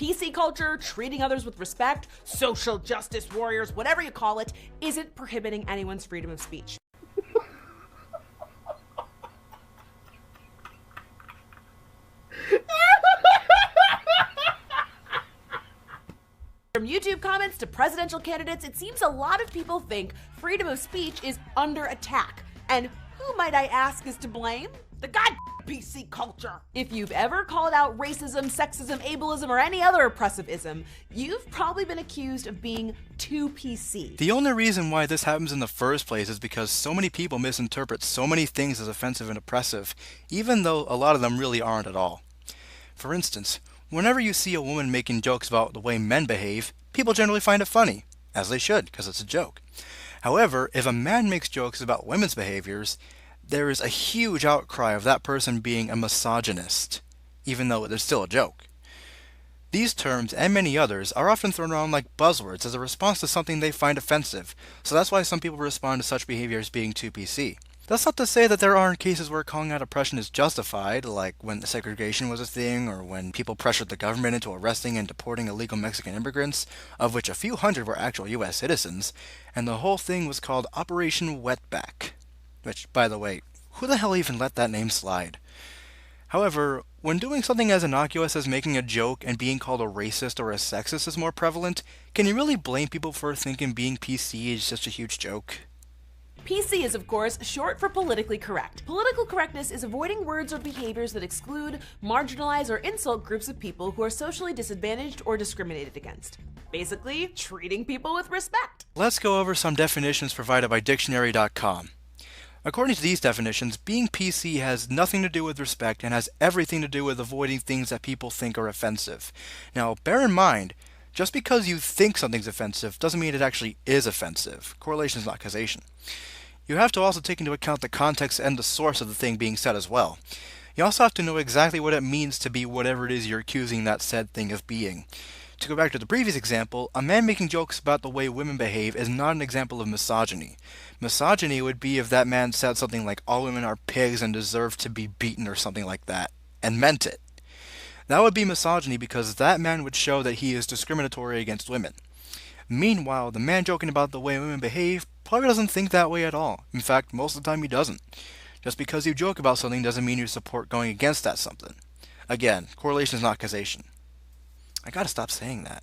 PC culture, treating others with respect, social justice warriors, whatever you call it, isn't prohibiting anyone's freedom of speech. From YouTube comments to presidential candidates, it seems a lot of people think freedom of speech is under attack. And who, might I ask, is to blame? The god PC culture. If you've ever called out racism, sexism, ableism, or any other oppressive ism, you've probably been accused of being too PC. The only reason why this happens in the first place is because so many people misinterpret so many things as offensive and oppressive, even though a lot of them really aren't at all. For instance, whenever you see a woman making jokes about the way men behave, people generally find it funny, as they should, because it's a joke. However, if a man makes jokes about women's behaviors, there is a huge outcry of that person being a misogynist, even though it is still a joke. These terms, and many others, are often thrown around like buzzwords as a response to something they find offensive, so that's why some people respond to such behavior as being too PC. That's not to say that there aren't cases where calling out oppression is justified, like when segregation was a thing, or when people pressured the government into arresting and deporting illegal Mexican immigrants, of which a few hundred were actual US citizens, and the whole thing was called Operation Wetback. Which, by the way, who the hell even let that name slide? However, when doing something as innocuous as making a joke and being called a racist or a sexist is more prevalent, can you really blame people for thinking being PC is just a huge joke? PC is, of course, short for politically correct. Political correctness is avoiding words or behaviors that exclude, marginalize, or insult groups of people who are socially disadvantaged or discriminated against. Basically, treating people with respect. Let's go over some definitions provided by dictionary.com. According to these definitions, being PC has nothing to do with respect and has everything to do with avoiding things that people think are offensive. Now, bear in mind, just because you think something's offensive doesn't mean it actually is offensive. Correlation is not causation. You have to also take into account the context and the source of the thing being said as well. You also have to know exactly what it means to be whatever it is you're accusing that said thing of being. To go back to the previous example, a man making jokes about the way women behave is not an example of misogyny. Misogyny would be if that man said something like all women are pigs and deserve to be beaten or something like that, and meant it. That would be misogyny because that man would show that he is discriminatory against women. Meanwhile, the man joking about the way women behave probably doesn't think that way at all. In fact, most of the time he doesn't. Just because you joke about something doesn't mean you support going against that something. Again, correlation is not causation. I gotta stop saying that.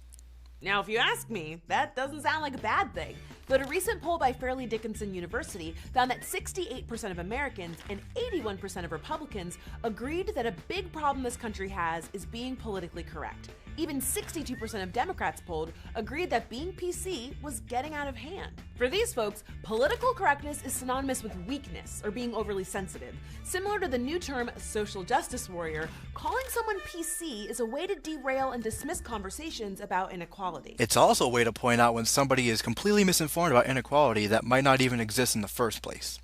Now, if you ask me, that doesn't sound like a bad thing. But a recent poll by Fairleigh Dickinson University found that 68% of Americans and 81% of Republicans agreed that a big problem this country has is being politically correct. Even 62% of Democrats polled agreed that being PC was getting out of hand. For these folks, political correctness is synonymous with weakness or being overly sensitive. Similar to the new term social justice warrior, calling someone PC is a way to derail and dismiss conversations about inequality. It's also a way to point out when somebody is completely misinformed about inequality that might not even exist in the first place.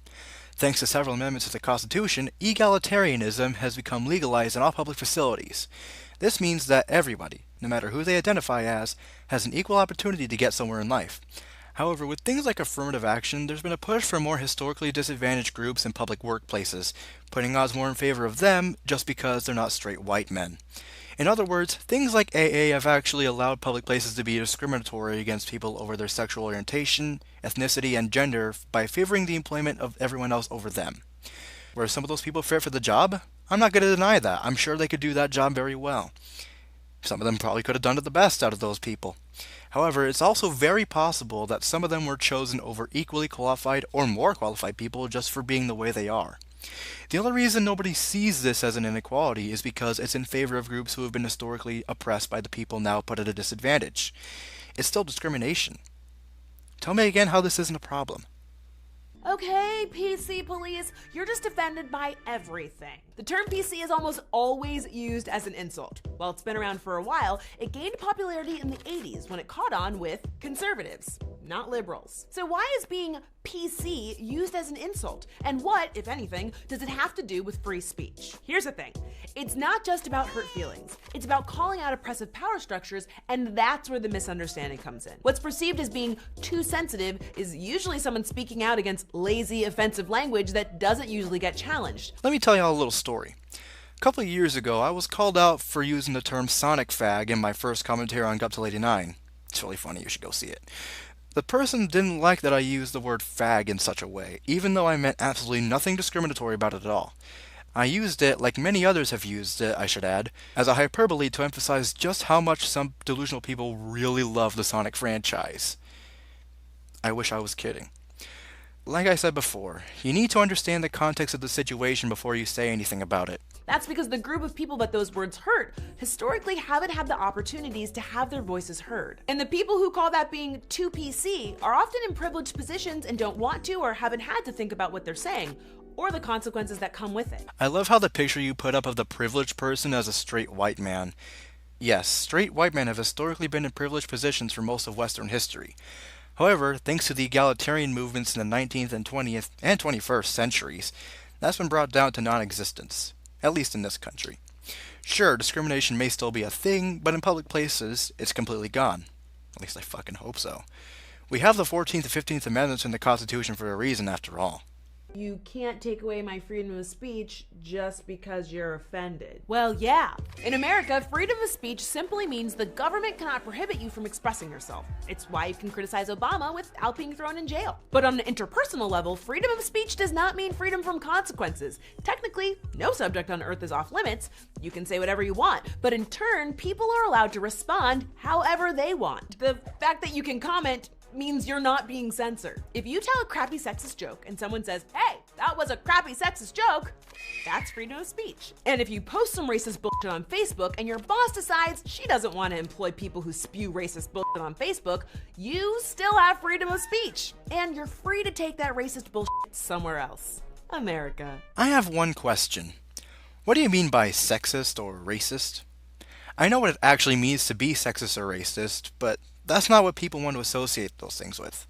Thanks to several amendments to the Constitution, egalitarianism has become legalized in all public facilities. This means that everybody, no matter who they identify as, has an equal opportunity to get somewhere in life. However, with things like affirmative action, there's been a push for more historically disadvantaged groups in public workplaces, putting odds more in favor of them just because they're not straight white men. In other words, things like AA have actually allowed public places to be discriminatory against people over their sexual orientation, ethnicity, and gender by favoring the employment of everyone else over them. Were some of those people fit for the job? I'm not going to deny that. I'm sure they could do that job very well. Some of them probably could have done it the best out of those people. However, it's also very possible that some of them were chosen over equally qualified or more qualified people just for being the way they are. The only reason nobody sees this as an inequality is because it's in favor of groups who have been historically oppressed by the people now put at a disadvantage. It's still discrimination. Tell me again how this isn't a problem. Okay, PC police, you're just offended by everything. The term PC is almost always used as an insult. While it's been around for a while, it gained popularity in the 80s when it caught on with conservatives, not liberals. So why is being PC used as an insult? And what, if anything, does it have to do with free speech? Here's the thing. It's not just about hurt feelings. It's about calling out oppressive power structures, and that's where the misunderstanding comes in. What's perceived as being too sensitive is usually someone speaking out against lazy, offensive language that doesn't usually get challenged. Let me tell y'all a little story. A couple of years ago, I was called out for using the term sonic fag in my first commentary on Guptil 89. It's really funny, you should go see it. The person didn't like that I used the word fag in such a way, even though I meant absolutely nothing discriminatory about it at all. I used it, like many others have used it, I should add, as a hyperbole to emphasize just how much some delusional people really love the Sonic franchise. I wish I was kidding. Like I said before, you need to understand the context of the situation before you say anything about it. That's because the group of people that those words hurt historically haven't had the opportunities to have their voices heard. And the people who call that being too PC are often in privileged positions and don't want to or haven't had to think about what they're saying, or the consequences that come with it. I love how the picture you put up of the privileged person as a straight white man. Yes, straight white men have historically been in privileged positions for most of Western history. However, thanks to the egalitarian movements in the 19th and 20th and 21st centuries, that's been brought down to non-existence, at least in this country. Sure, discrimination may still be a thing, but in public places, it's completely gone. At least I fucking hope so. We have the 14th and 15th Amendments in the Constitution for a reason, after all. You can't take away my freedom of speech just because you're offended. Well, yeah. In America, freedom of speech simply means the government cannot prohibit you from expressing yourself. It's why you can criticize Obama without being thrown in jail. But on an interpersonal level, freedom of speech does not mean freedom from consequences. Technically, no subject on earth is off limits. You can say whatever you want, but in turn, people are allowed to respond however they want. The fact that you can comment means you're not being censored. If you tell a crappy sexist joke and someone says, "Hey, that was a crappy sexist joke," that's freedom of speech. And if you post some racist bullshit on Facebook and your boss decides she doesn't want to employ people who spew racist bullshit on Facebook, you still have freedom of speech. And you're free to take that racist bullshit somewhere else. America. I have one question. What do you mean by sexist or racist? I know what it actually means to be sexist or racist, but that's not what people want to associate those things with.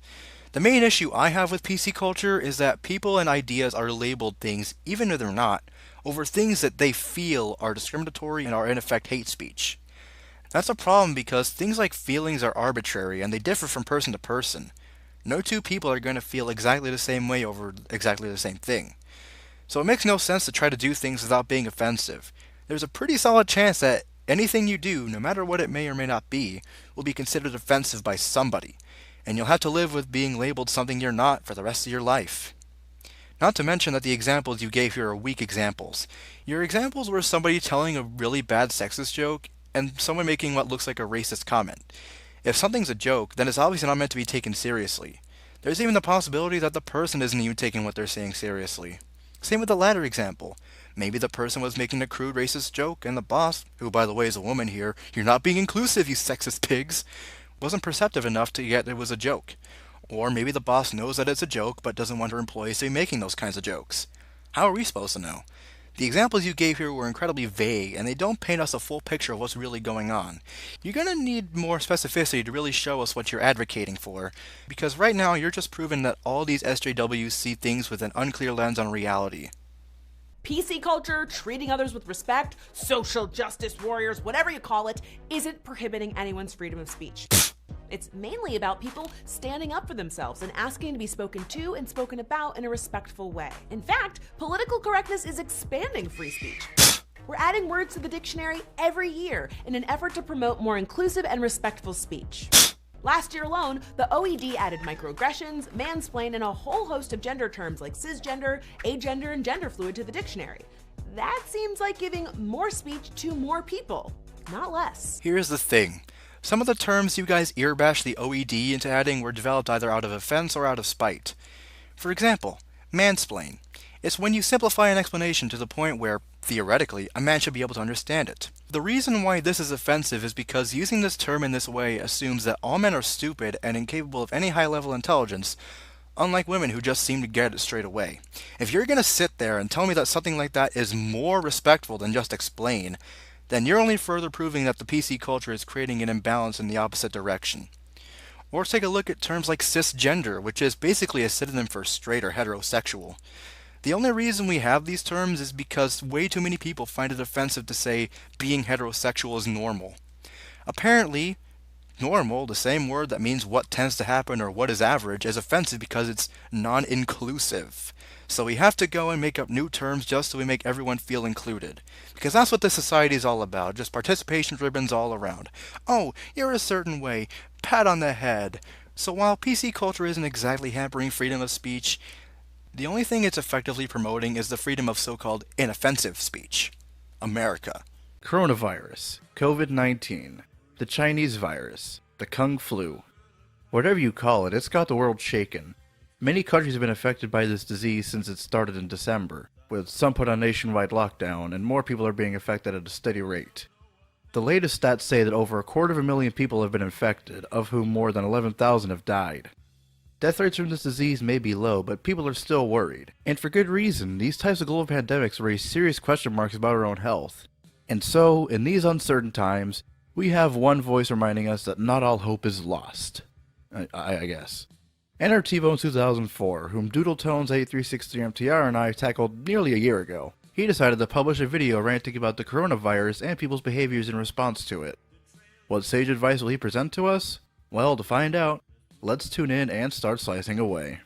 The main issue I have with PC culture is that people and ideas are labeled things, even if they're not, over things that they feel are discriminatory and are in effect hate speech. That's a problem because things like feelings are arbitrary and they differ from person to person. No two people are going to feel exactly the same way over exactly the same thing. So it makes no sense to try to do things without being offensive. There's a pretty solid chance that anything you do, no matter what it may or may not be, will be considered offensive by somebody, and you'll have to live with being labeled something you're not for the rest of your life. Not to mention that the examples you gave here are weak examples. Your examples were somebody telling a really bad sexist joke, and someone making what looks like a racist comment. If something's a joke, then it's obviously not meant to be taken seriously. There's even the possibility that the person isn't even taking what they're saying seriously. Same with the latter example. Maybe the person was making a crude racist joke, and the boss, who by the way is a woman here, "You're not being inclusive, you sexist pigs," wasn't perceptive enough to get it was a joke. Or maybe the boss knows that it's a joke, but doesn't want her employees to be making those kinds of jokes. How are we supposed to know? The examples you gave here were incredibly vague, and they don't paint us a full picture of what's really going on. You're gonna need more specificity to really show us what you're advocating for, because right now you're just proving that all these SJWs see things with an unclear lens on reality. PC culture, treating others with respect, social justice warriors, whatever you call it, isn't prohibiting anyone's freedom of speech. It's mainly about people standing up for themselves and asking to be spoken to and spoken about in a respectful way. In fact, political correctness is expanding free speech. We're adding words to the dictionary every year in an effort to promote more inclusive and respectful speech. Last year alone, the OED added microaggressions, mansplain, and a whole host of gender terms like cisgender, agender, and gender fluid to the dictionary. That seems like giving more speech to more people, not less. Here's the thing. Some of the terms you guys earbashed the OED into adding were developed either out of offense or out of spite. For example, mansplain. It's when you simplify an explanation to the point where, theoretically, a man should be able to understand it. The reason why this is offensive is because using this term in this way assumes that all men are stupid and incapable of any high-level intelligence, unlike women who just seem to get it straight away. If you're gonna sit there and tell me that something like that is more respectful than just explain, then you're only further proving that the PC culture is creating an imbalance in the opposite direction. Or take a look at terms like cisgender, which is basically a synonym for straight or heterosexual. The only reason we have these terms is because way too many people find it offensive to say being heterosexual is normal. Apparently, Normal, the same word that means what tends to happen or what is average, is offensive because it's non-inclusive. So we have to go and make up new terms just so we make everyone feel included. Because that's what this society is all about, just participation ribbons all around. Oh, you're a certain way, pat on the head. So while PC culture isn't exactly hampering freedom of speech, the only thing it's effectively promoting is the freedom of so-called inoffensive speech. America. Coronavirus, COVID-19, the Chinese virus, the Kung Flu. Whatever you call it, it's got the world shaken. Many countries have been affected by this disease since it started in December, with some put on nationwide lockdown, and more people are being affected at a steady rate. The latest stats say that over 250,000 people have been infected, of whom more than 11,000 have died. Death rates from this disease may be low, but people are still worried. And for good reason. These types of global pandemics raise serious question marks about our own health. And so, in these uncertain times, we have one voice reminding us that not all hope is lost. I guess. Enter T-Bone 2004, whom DoodleTones8363MTR and I tackled nearly a year ago. He decided to publish a video ranting about the coronavirus and people's behaviors in response to it. What sage advice will he present to us? Well, to find out, let's tune in and start slicing away.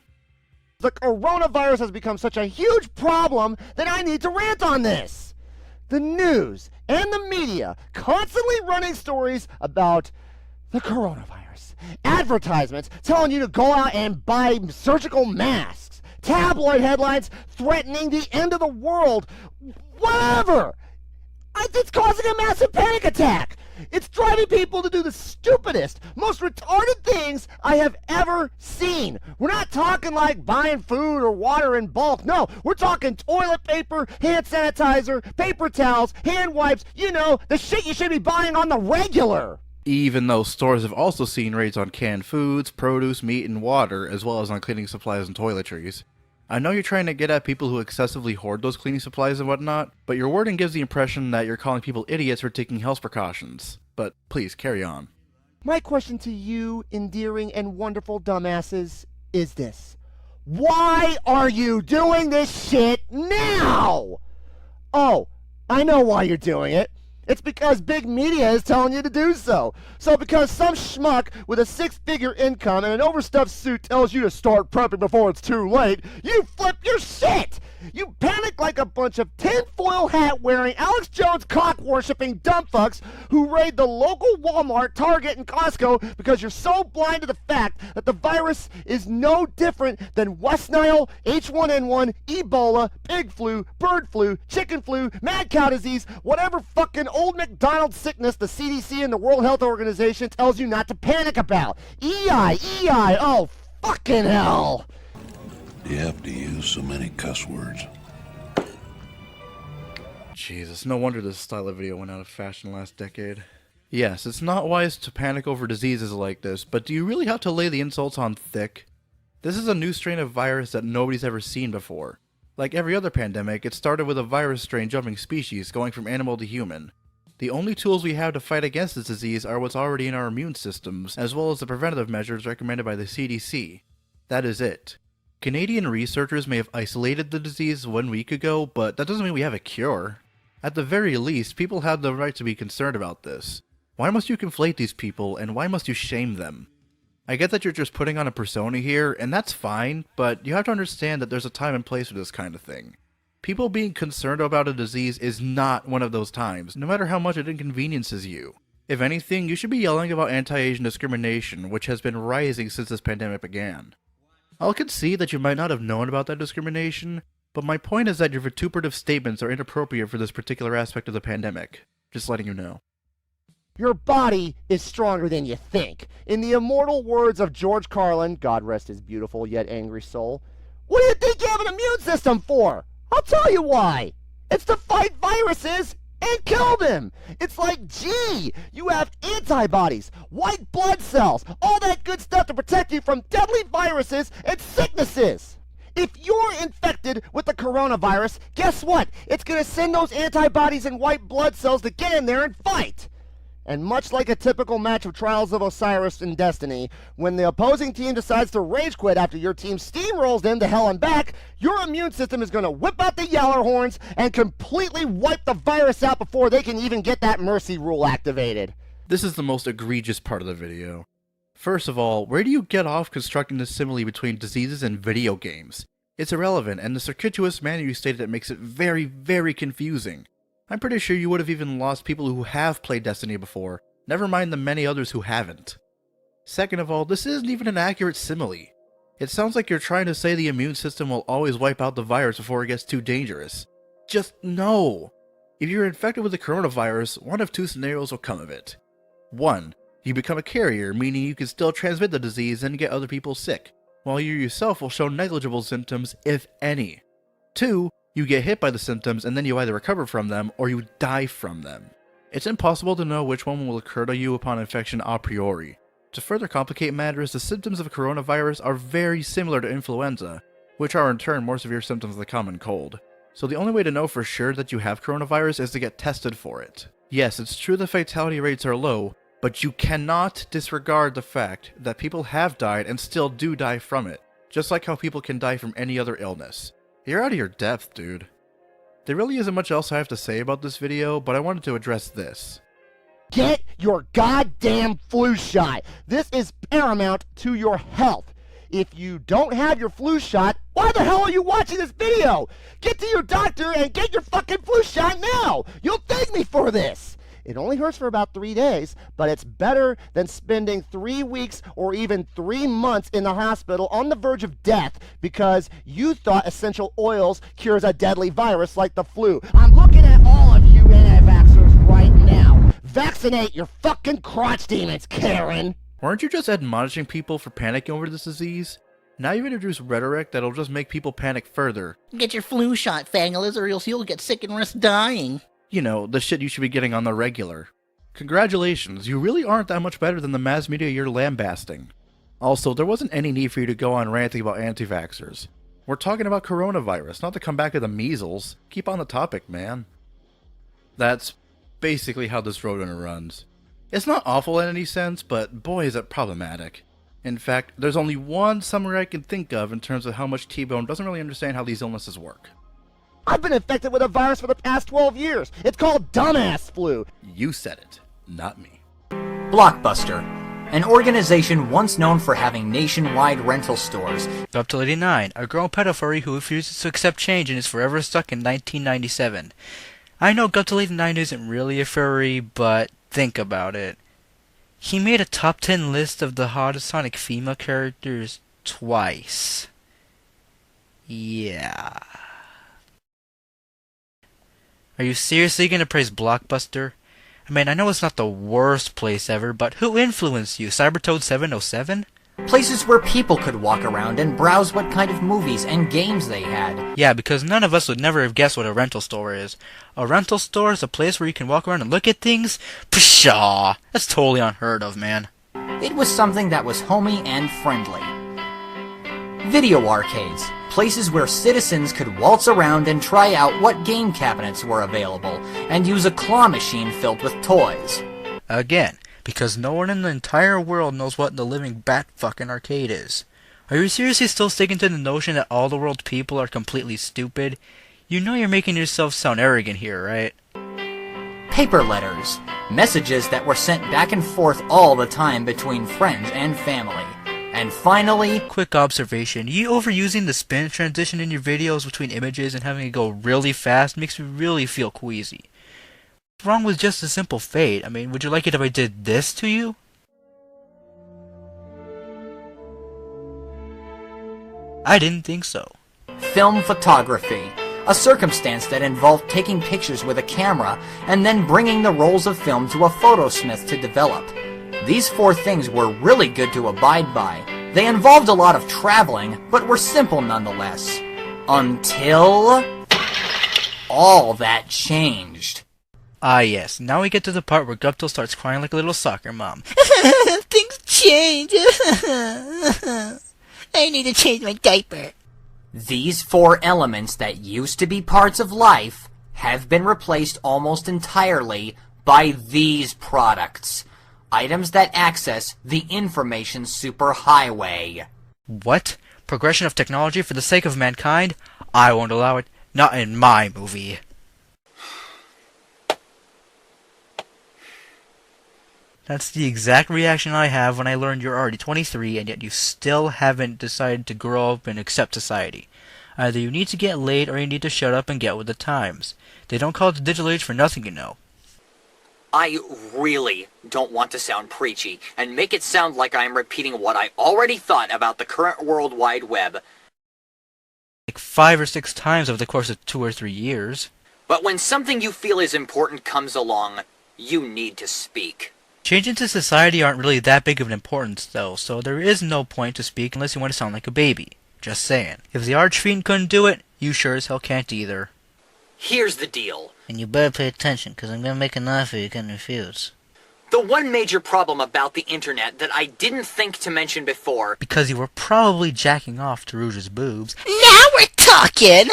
The coronavirus has become such a huge problem that I need to rant on this. The news and the media constantly running stories about the coronavirus. Advertisements telling you to go out and buy surgical masks. Tabloid headlines threatening the end of the world. Whatever. It's causing a massive panic attack. It's driving people to do the stupidest, most retarded things I have ever seen. We're not talking like buying food or water in bulk. No, we're talking toilet paper, hand sanitizer, paper towels, hand wipes, the shit you should be buying on the regular. Even though stores have also seen raids on canned foods, produce, meat, and water, as well as on cleaning supplies and toiletries. I know you're trying to get at people who excessively hoard those cleaning supplies and whatnot, but your wording gives the impression that you're calling people idiots for taking health precautions. But please, carry on. My question to you, endearing and wonderful dumbasses, is this. Why are you doing this shit now? Oh, I know why you're doing it. It's because big media is telling you to do so. So because some schmuck with a 6-figure income and an overstuffed suit tells you to start prepping before it's too late, you flip your shit! You panic like a bunch of tinfoil hat-wearing, Alex Jones cock-worshipping dumbfucks who raid the local Walmart, Target, and Costco because you're so blind to the fact that the virus is no different than West Nile, H1N1, Ebola, pig flu, bird flu, chicken flu, mad cow disease, whatever fucking old McDonald sickness the CDC and the World Health Organization tells you not to panic about. EI, oh fucking hell! You have to use so many cuss words. Jesus, no wonder this style of video went out of fashion last decade. Yes, it's not wise to panic over diseases like this, but do you really have to lay the insults on thick? This is a new strain of virus that nobody's ever seen before. Like every other pandemic, it started with a virus strain jumping species, going from animal to human. The only tools we have to fight against this disease are what's already in our immune systems, as well as the preventative measures recommended by the CDC. That is it. Canadian researchers may have isolated the disease 1 week ago, but that doesn't mean we have a cure. At the very least, people have the right to be concerned about this. Why must you conflate these people, and why must you shame them? I get that you're just putting on a persona here, and that's fine, but you have to understand that there's a time and place for this kind of thing. People being concerned about a disease is not one of those times, no matter how much it inconveniences you. If anything, you should be yelling about anti-Asian discrimination, which has been rising since this pandemic began. I'll concede that you might not have known about that discrimination, but my point is that your vituperative statements are inappropriate for this particular aspect of the pandemic. Just letting you know. Your body is stronger than you think. In the immortal words of George Carlin, God rest his beautiful yet angry soul, what do you think you have an immune system for? I'll tell you why. It's to fight viruses and kill them. It's like, gee, you have antibodies, white blood cells, all that good stuff to protect you from deadly viruses and sicknesses. If you're infected with the coronavirus, guess what? It's going to send those antibodies and white blood cells to get in there and fight. And much like a typical match of Trials of Osiris and Destiny, when the opposing team decides to rage quit after your team steamrolls them to hell and back, your immune system is going to whip out the yaller horns and completely wipe the virus out before they can even get that mercy rule activated. This is the most egregious part of the video. First of all, where do you get off constructing the simile between diseases and video games? It's irrelevant, and the circuitous manner you stated it makes it very, very confusing. I'm pretty sure you would have even lost people who have played Destiny before, never mind the many others who haven't. Second of all, this isn't even an accurate simile. It sounds like you're trying to say the immune system will always wipe out the virus before it gets too dangerous. Just no! If you're infected with the coronavirus, one of two scenarios will come of it. 1. You become a carrier, meaning you can still transmit the disease and get other people sick, while you yourself will show negligible symptoms, if any. 2. You get hit by the symptoms and then you either recover from them or you die from them. It's impossible to know which one will occur to you upon infection a priori. To further complicate matters, the symptoms of coronavirus are very similar to influenza, which are in turn more severe symptoms of the common cold. So the only way to know for sure that you have coronavirus is to get tested for it. Yes, it's true the fatality rates are low, but you cannot disregard the fact that people have died and still do die from it, just like how people can die from any other illness. You're out of your depth, dude. There really isn't much else I have to say about this video, but I wanted to address this. Get your goddamn flu shot. This is paramount to your health. If you don't have your flu shot, why the hell are you watching this video? Get to your doctor and get your fucking flu shot now. You'll thank me for this. It only hurts for about 3 days, but it's better than spending 3 weeks or even 3 months in the hospital on the verge of death because you thought essential oils cures a deadly virus like the flu. I'm looking at all of you anti-vaxxers right now. Vaccinate your fucking crotch demons, Karen. Weren't you just admonishing people for panicking over this disease? Now you've introduced rhetoric that'll just make people panic further. Get your flu shot, Fangalus, or else you'll get sick and risk dying. You know, the shit you should be getting on the regular. Congratulations, you really aren't that much better than the mass media you're lambasting. Also, there wasn't any need for you to go on ranting about anti-vaxxers. We're talking about coronavirus, not to come back to the measles. Keep on the topic, man. That's basically how this roadrunner runs. It's not awful in any sense, but boy is it problematic. In fact, there's only one summary I can think of in terms of how much T-Bone doesn't really understand how these illnesses work. I've been infected with a virus for the past 12 years. It's called dumbass flu. You said it, not me. Blockbuster, an organization once known for having nationwide rental stores. Up to Lady 9, a grown pedo furry who refuses to accept change and is forever stuck in 1997. I know Up to Lady 9 isn't really a furry, but think about it. He made a top 10 list of the hottest Sonic female characters twice. Yeah. Are you seriously gonna praise Blockbuster? I mean, I know it's not the worst place ever, but who influenced you? Cybertoad707? Places where people could walk around and browse what kind of movies and games they had. Yeah, because none of us would never have guessed what a rental store is. A rental store is a place where you can walk around and look at things? Pshaw! That's totally unheard of, man. It was something that was homey and friendly. Video arcades, places where citizens could waltz around and try out what game cabinets were available, and use a claw machine filled with toys. Again, because no one in the entire world knows what the living bat-fucking arcade is. Are you seriously still sticking to the notion that all the world's people are completely stupid? You know you're making yourself sound arrogant here, right? Paper letters, messages that were sent back and forth all the time between friends and family. And finally... Quick observation, you overusing the spin transition in your videos between images and having it go really fast makes me really feel queasy. What's wrong with just a simple fade? I mean, would you like it if I did this to you? I didn't think so. Film photography, a circumstance that involved taking pictures with a camera and then bringing the rolls of film to a photosmith to develop. These 4 things were really good to abide by. They involved a lot of traveling, but were simple nonetheless. Until... all that changed. Ah yes, now we get to the part where Guptil starts crying like a little soccer mom. Things change. I need to change my diaper. These 4 elements that used to be parts of life have been replaced almost entirely by these products. Items that access the information superhighway. What? Progression of technology for the sake of mankind? I won't allow it. Not in my movie. That's the exact reaction I have when I learned you're already 23 and yet you still haven't decided to grow up and accept society. Either you need to get laid or you need to shut up and get with the times. They don't call it the digital age for nothing, you know. I really don't want to sound preachy and make it sound like I am repeating what I already thought about the current World Wide Web. Like 5 or 6 times over the course of 2 or 3 years. But when something you feel is important comes along, you need to speak. Changes to society aren't really that big of an importance, though, so there is no point to speak unless you want to sound like a baby. Just saying. If the Archfiend couldn't do it, you sure as hell can't either. Here's the deal. And you better pay attention, because I'm going to make an offer you can refuse. The one major problem about the internet that I didn't think to mention before, Because you were probably jacking off to Rouge's boobs, Now we're talking!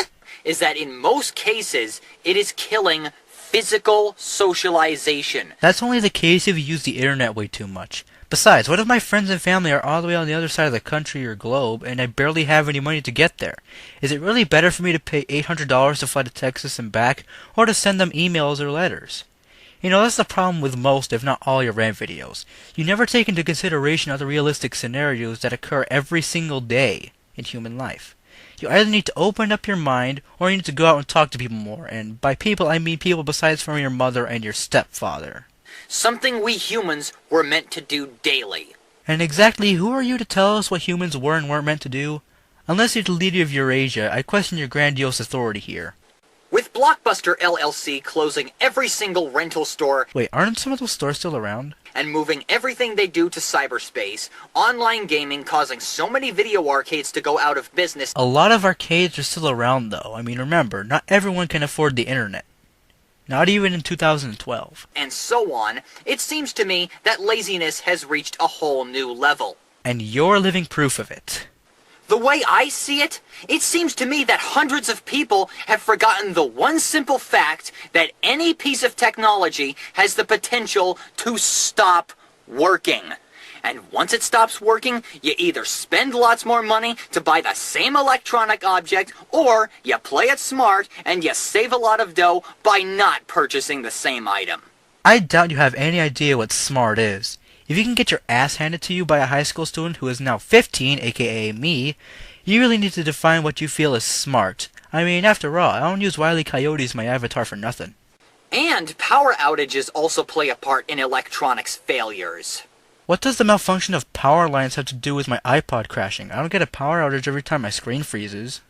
is that in most cases, it is killing physical socialization. that's only the case if you use the internet way too much. Besides, what if my friends and family are all the way on the other side of the country or globe, and I barely have any money to get there? Is it really better for me to pay $800 to fly to Texas and back, or to send them emails or letters? You know, that's the problem with most, if not all, your rant videos. You never take into consideration other realistic scenarios that occur every single day in human life. You either need to open up your mind, or you need to go out and talk to people more, and by people I mean people besides from your mother and your stepfather. Something we humans were meant to do daily. And exactly who are you to tell us what humans were and weren't meant to do? Unless you're the leader of Eurasia, I question your grandiose authority here. With Blockbuster LLC closing every single rental store Wait, aren't some of those stores still around? and moving everything they do to cyberspace, online gaming causing so many video arcades to go out of business, A lot of arcades are still around though. I mean, remember, not everyone can afford the internet. Not even in 2012. and so on, it seems to me that laziness has reached a whole new level. And you're living proof of it. The way I see it, it seems to me that hundreds of people have forgotten the one simple fact that any piece of technology has the potential to stop working. And once it stops working, you either spend lots more money to buy the same electronic object, or you play it smart and you save a lot of dough by not purchasing the same item. I doubt you have any idea what smart is. If you can get your ass handed to you by a high school student who is now 15, aka me, you really need to define what you feel is smart. I mean, after all, I don't use Wile E. Coyote as my avatar for nothing. And power outages also play a part in electronics failures. What does the malfunction of power lines have to do with my iPod crashing? I don't get a power outage every time my screen freezes.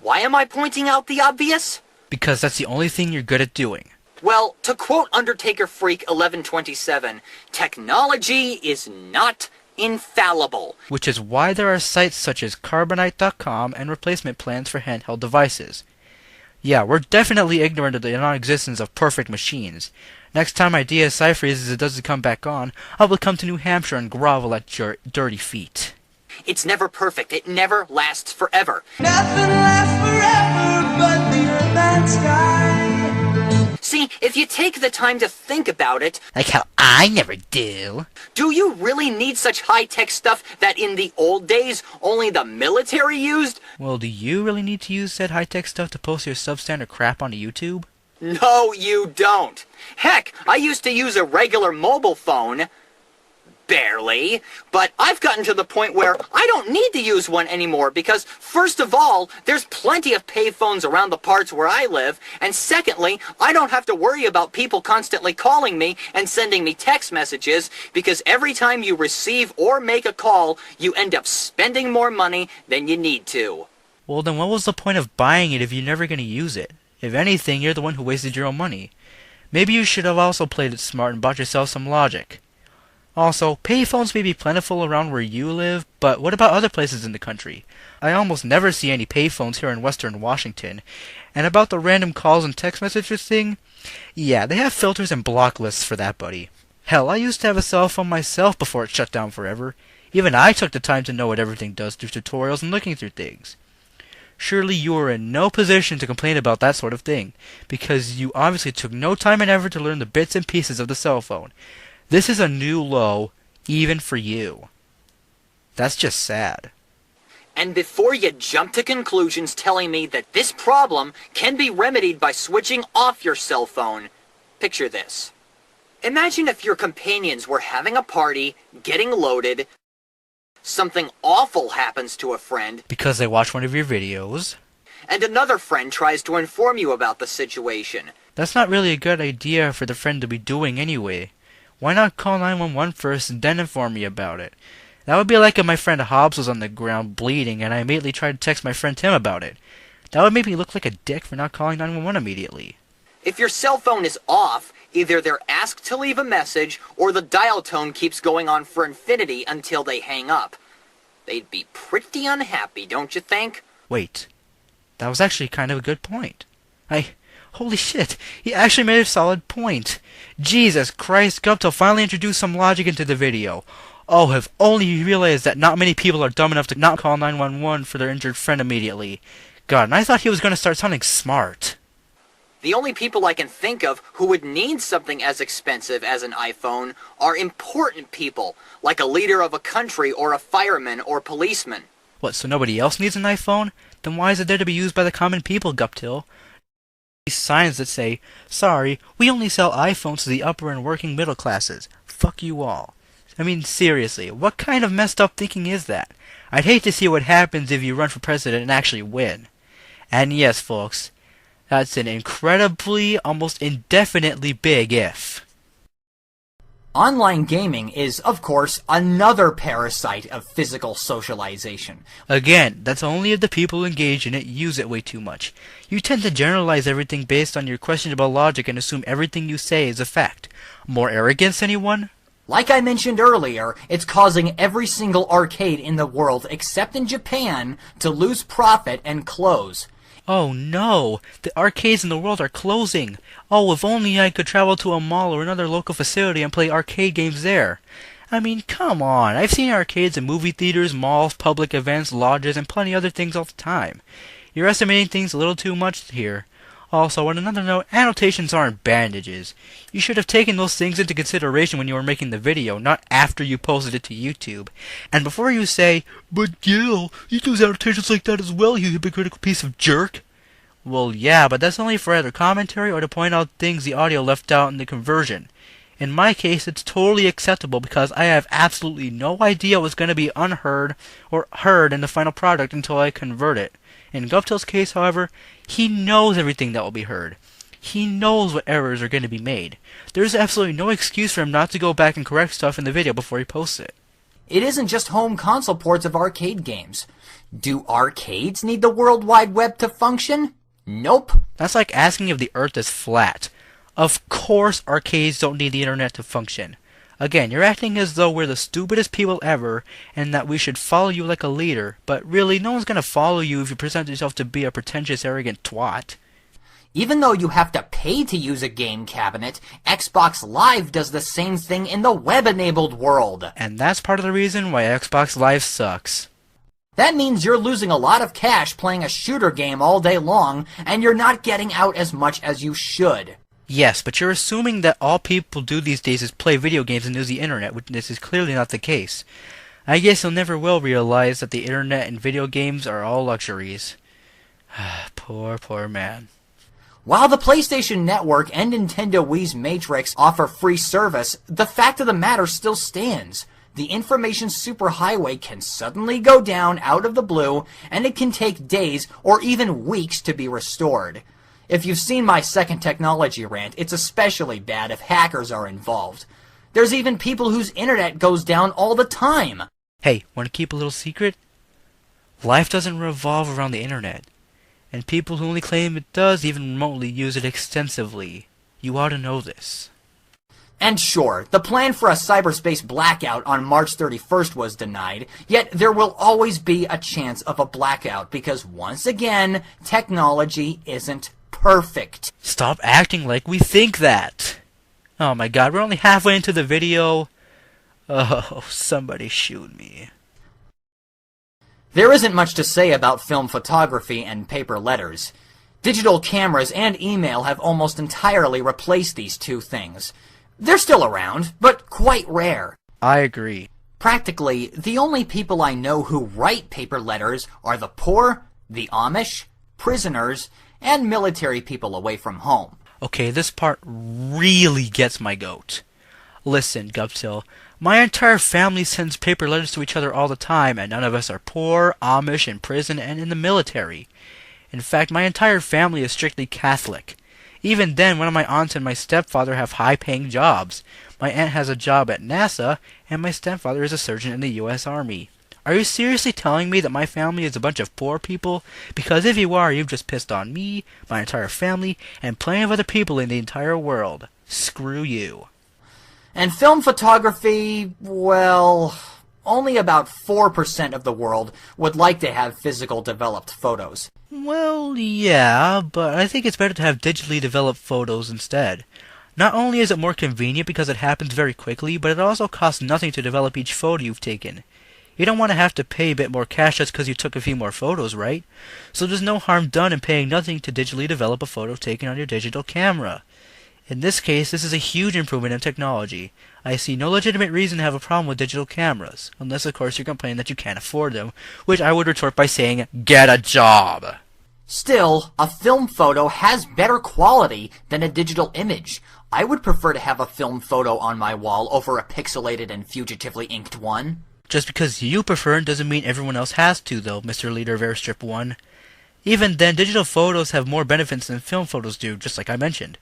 Why am I pointing out the obvious? Because that's the only thing you're good at doing. Well, to quote Undertaker Freak 1127, technology is not infallible. Which is why there are sites such as Carbonite.com and replacement plans for handheld devices. Yeah, we're definitely ignorant of the non-existence of perfect machines. Next time my DSi freezes it doesn't come back on, I will come to New Hampshire and grovel at your dirty feet. It's never perfect. It never lasts forever. Nothing lasts forever but the earth and sky. See, if you take the time to think about it, Like how I never do. do you really need such high-tech stuff that in the old days only the military used? Well, do you really need to use said high-tech stuff to post your substandard crap onto YouTube? No, you don't. Heck, I used to use a regular mobile phone. Barely. But I've gotten to the point where I don't need to use one anymore because, first of all, there's plenty of payphones around the parts where I live, and secondly, I don't have to worry about people constantly calling me and sending me text messages because every time you receive or make a call, you end up spending more money than you need to. Well, then what was the point of buying it if you're never going to use it? If anything, you're the one who wasted your own money. Maybe you should have also played it smart and bought yourself some logic. Also, payphones may be plentiful around where you live, but what about other places in the country? I almost never see any payphones here in Western Washington. And about the random calls and text messages thing, yeah, they have filters and block lists for that, buddy. Hell, I used to have a cell phone myself before it shut down forever. Even I took the time to know what everything does through tutorials and looking through things. Surely you are in no position to complain about that sort of thing, because you obviously took no time and effort to learn the bits and pieces of the cell phone. This is a new low, even for you. That's just sad. And before you jump to conclusions telling me that this problem can be remedied by switching off your cell phone, picture this. Imagine if your companions were having a party, getting loaded, something awful happens to a friend, Because they watch one of your videos. and another friend tries to inform you about the situation. That's not really a good idea for the friend to be doing anyway. Why not call 911 first and then inform me about it? That would be like if my friend Hobbs was on the ground bleeding and I immediately tried to text my friend Tim about it. That would make me look like a dick for not calling 911 immediately. If your cell phone is off, either they're asked to leave a message or the dial tone keeps going on for infinity until they hang up. They'd be pretty unhappy, don't you think? Wait, that was actually kind of a good point. Holy shit, he actually made a solid point. Jesus Christ, Gupto finally introduced some logic into the video. Oh, if only he realized that not many people are dumb enough to not call 911 for their injured friend immediately. God, and I thought he was going to start sounding smart. The only people I can think of who would need something as expensive as an iPhone are important people, like a leader of a country or a fireman or policeman. What, so nobody else needs an iPhone? Then why is it there to be used by the common people, Guptil? These signs that say, sorry, we only sell iPhones to the upper and working middle classes. Fuck you all. I mean, seriously, what kind of messed up thinking is that? I'd hate to see what happens if you run for president and actually win. And yes, folks, that's an incredibly, almost indefinitely big if. Online gaming is, of course, another parasite of physical socialization. Again, that's only if the people engaged in it use it way too much. You tend to generalize everything based on your questionable logic and assume everything you say is a fact. More arrogance, anyone? Like I mentioned earlier, it's causing every single arcade in the world, except in Japan, to lose profit and close. Oh no! The arcades in the world are closing! Oh, if only I could travel to a mall or another local facility and play arcade games there. I mean, come on! I've seen arcades in movie theaters, malls, public events, lodges, and plenty other things all the time. You're estimating things a little too much here. Also, on another note, annotations aren't bandages. You should have taken those things into consideration when you were making the video, not after you posted it to YouTube. And before you say, but Gil, you use annotations like that as well, you hypocritical piece of jerk. Well, yeah, but that's only for either commentary or to point out things the audio left out in the conversion. In my case, it's totally acceptable because I have absolutely no idea what's going to be unheard or heard in the final product until I convert it. In Guptil's case, however, he knows everything that will be heard. He knows what errors are going to be made. There's absolutely no excuse for him not to go back and correct stuff in the video before he posts it. It isn't just home console ports of arcade games. Do arcades need the World Wide Web to function? Nope. That's like asking if the Earth is flat. Of course arcades don't need the internet to function. Again, you're acting as though we're the stupidest people ever and that we should follow you like a leader, but really no one's gonna follow you if you present yourself to be a pretentious, arrogant twat. Even though you have to pay to use a game cabinet, Xbox Live does the same thing in the web-enabled world. And that's part of the reason why Xbox Live sucks. That means you're losing a lot of cash playing a shooter game all day long, and you're not getting out as much as you should. Yes, but you're assuming that all people do these days is play video games and use the internet, which this is clearly not the case. I guess you'll never will realize that the internet and video games are all luxuries. Poor man. While the PlayStation Network and Nintendo Wii's Matrix offer free service, the fact of the matter still stands. The information superhighway can suddenly go down out of the blue, and it can take days or even weeks to be restored. If you've seen my second technology rant, it's especially bad if hackers are involved. There's even people whose internet goes down all the time. Hey, want to keep a little secret? Life doesn't revolve around the internet. And people who only claim it does even remotely use it extensively. You ought to know this. And sure, the plan for a cyberspace blackout on March 31st was denied, yet there will always be a chance of a blackout because once again, technology isn't perfect. Stop acting like we think that. Oh my god, we're only halfway into the video. Oh, somebody shoot me. There isn't much to say about film photography and paper letters. Digital cameras and email have almost entirely replaced these two things. They're still around, but quite rare. I agree. Practically, the only people I know who write paper letters are the poor, the Amish, prisoners, and military people away from home. Okay, this part really gets my goat. Listen, Guptill, my entire family sends paper letters to each other all the time, and none of us are poor, Amish, in prison, and in the military. In fact, my entire family is strictly Catholic. Even then, one of my aunts and my stepfather have high-paying jobs. My aunt has a job at NASA, and my stepfather is a surgeon in the U.S. Army. Are you seriously telling me that my family is a bunch of poor people? Because if you are, you've just pissed on me, my entire family, and plenty of other people in the entire world. Screw you. And film photography, well, only about 4% of the world would like to have physical developed photos. Well, yeah, but I think it's better to have digitally developed photos instead. Not only is it more convenient because it happens very quickly, but it also costs nothing to develop each photo you've taken. You don't want to have to pay a bit more cash just because you took a few more photos, right? So there's no harm done in paying nothing to digitally develop a photo taken on your digital camera. In this case, this is a huge improvement in technology. I see no legitimate reason to have a problem with digital cameras, unless of course you're complaining that you can't afford them, which I would retort by saying, get a job! Still, a film photo has better quality than a digital image. I would prefer to have a film photo on my wall over a pixelated and fugitively inked one. Just because you prefer it doesn't mean everyone else has to, though, Mr. Leader of Airstrip 1. Even then, digital photos have more benefits than film photos do, just like I mentioned.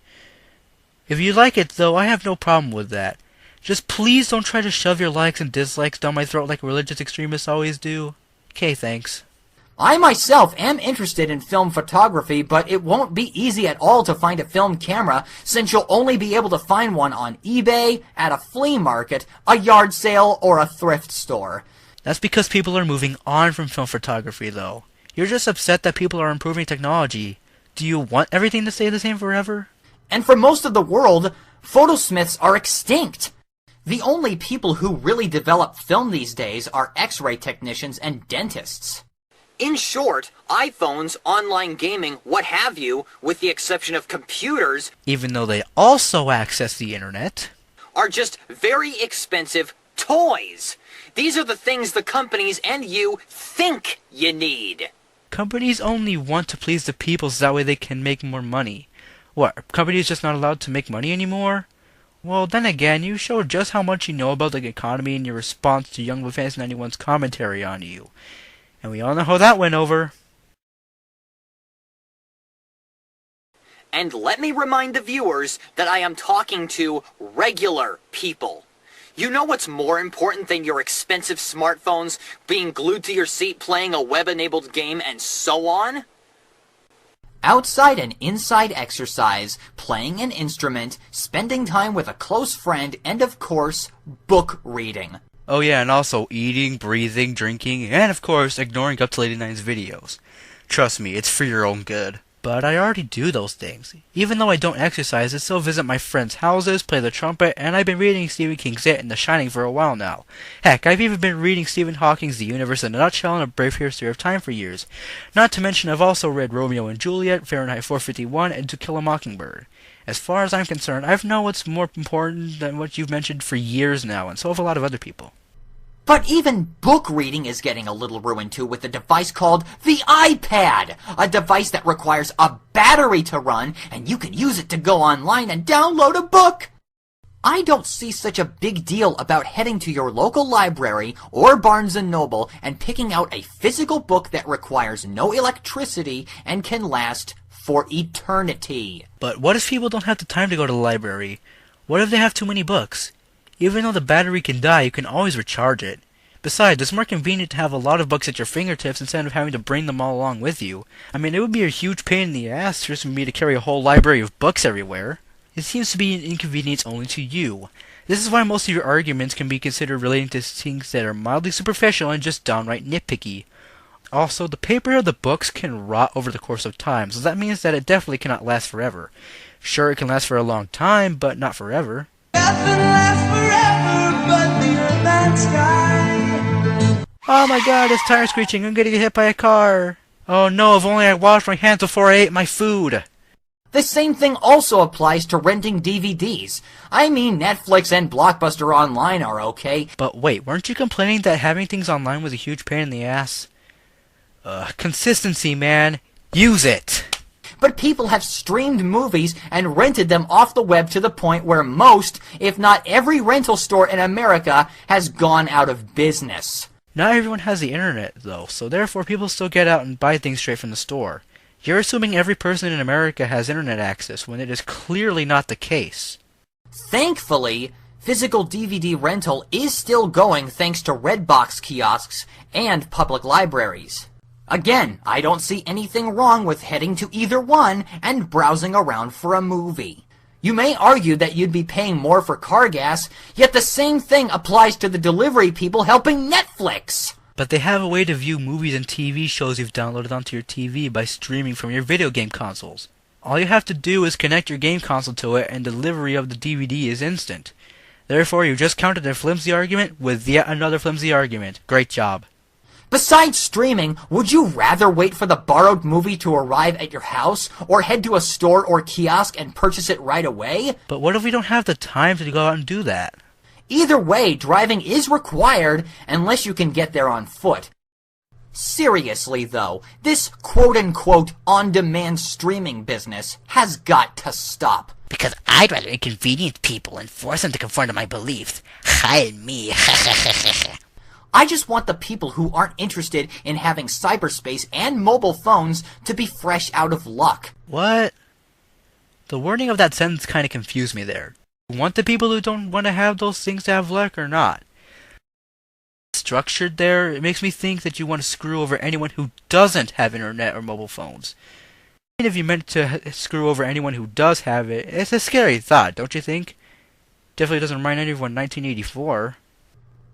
If you like it, though, I have no problem with that. Just please don't try to shove your likes and dislikes down my throat like religious extremists always do. Okay, thanks. I myself am interested in film photography, but it won't be easy at all to find a film camera, since you'll only be able to find one on eBay, at a flea market, a yard sale, or a thrift store. That's because people are moving on from film photography, though. You're just upset that people are improving technology. Do you want everything to stay the same forever? And for most of the world, photosmiths are extinct. The only people who really develop film these days are X-ray technicians and dentists. In short, iPhones, online gaming, what have you, with the exception of computers, even though they also access the internet, are just very expensive toys. These are the things the companies and you think you need. Companies only want to please the people so that way they can make more money. What, are companies just not allowed to make money anymore? Well, then again, you showed just how much you know about the economy in your response to Young Fantasy 91's commentary on you. And we all know how that went over. And let me remind the viewers that I am talking to regular people. You know what's more important than your expensive smartphones, being glued to your seat playing a web-enabled game, and so on? Outside and inside exercise, playing an instrument, spending time with a close friend, and of course, book reading. Oh yeah, and also eating, breathing, drinking, and of course, ignoring Up to 89's videos. Trust me, it's for your own good. But I already do those things. Even though I don't exercise, I still visit my friends' houses, play the trumpet, and I've been reading Stephen King's It and The Shining for a while now. Heck, I've even been reading Stephen Hawking's The Universe in a Nutshell and A Brave History of Time for years. Not to mention I've also read Romeo and Juliet, Fahrenheit 451, and To Kill a Mockingbird. As far as I'm concerned, I've known what's more important than what you've mentioned for years now, and so have a lot of other people. But even book reading is getting a little ruined too with a device called the iPad, a device that requires a battery to run, and you can use it to go online and download a book. I don't see such a big deal about heading to your local library or Barnes & Noble and picking out a physical book that requires no electricity and can last for eternity. But what if people don't have the time to go to the library? What if they have too many books? Even though the battery can die, you can always recharge it. Besides, it's more convenient to have a lot of books at your fingertips instead of having to bring them all along with you. I mean, it would be a huge pain in the ass just for me to carry a whole library of books everywhere. It seems to be an inconvenience only to you. This is why most of your arguments can be considered relating to things that are mildly superficial and just downright nitpicky. Also, the paper of the books can rot over the course of time, so that means that it definitely cannot last forever. Sure, it can last for a long time, but not forever. Nothing lasts forever but the earth and sky. Oh my god, it's tire screeching. I'm gonna get hit by a car. Oh no, if only I washed my hands before I ate my food. The same thing also applies to renting DVDs. I mean, Netflix and Blockbuster Online are okay. But wait, weren't you complaining that having things online was a huge pain in the ass? Consistency, man. Use it. but people have streamed movies and rented them off the web to the point where most, if not every rental store in America has gone out of business. Not everyone has the internet, though, so therefore people still get out and buy things straight from the store. You're assuming every person in America has internet access when it is clearly not the case. Thankfully, physical DVD rental is still going thanks to Redbox kiosks and public libraries. Again, I don't see anything wrong with heading to either one and browsing around for a movie. You may argue that you'd be paying more for car gas, yet the same thing applies to the delivery people helping Netflix. But they have a way to view movies and TV shows you've downloaded onto your TV by streaming from your video game consoles. All you have to do is connect your game console to it and delivery of the DVD is instant. Therefore, you just countered their flimsy argument with yet another flimsy argument. Great job. Besides streaming, would you rather wait for the borrowed movie to arrive at your house, or head to a store or kiosk and purchase it right away? But what if we don't have the time to go out and do that? Either way, driving is required unless you can get there on foot. Seriously though, this quote-unquote on-demand streaming business has got to stop. Because I'd rather inconvenience people and force them to conform to my beliefs. Hi me. I just want the people who aren't interested in having cyberspace and mobile phones to be fresh out of luck. What? The wording of that sentence kind of confused me there. You want the people who don't want to have those things to have luck or not? Structured there, it makes me think that you want to screw over anyone who doesn't have internet or mobile phones. Even if you meant to screw over anyone who does have it, it's a scary thought, don't you think? Definitely doesn't remind anyone of 1984.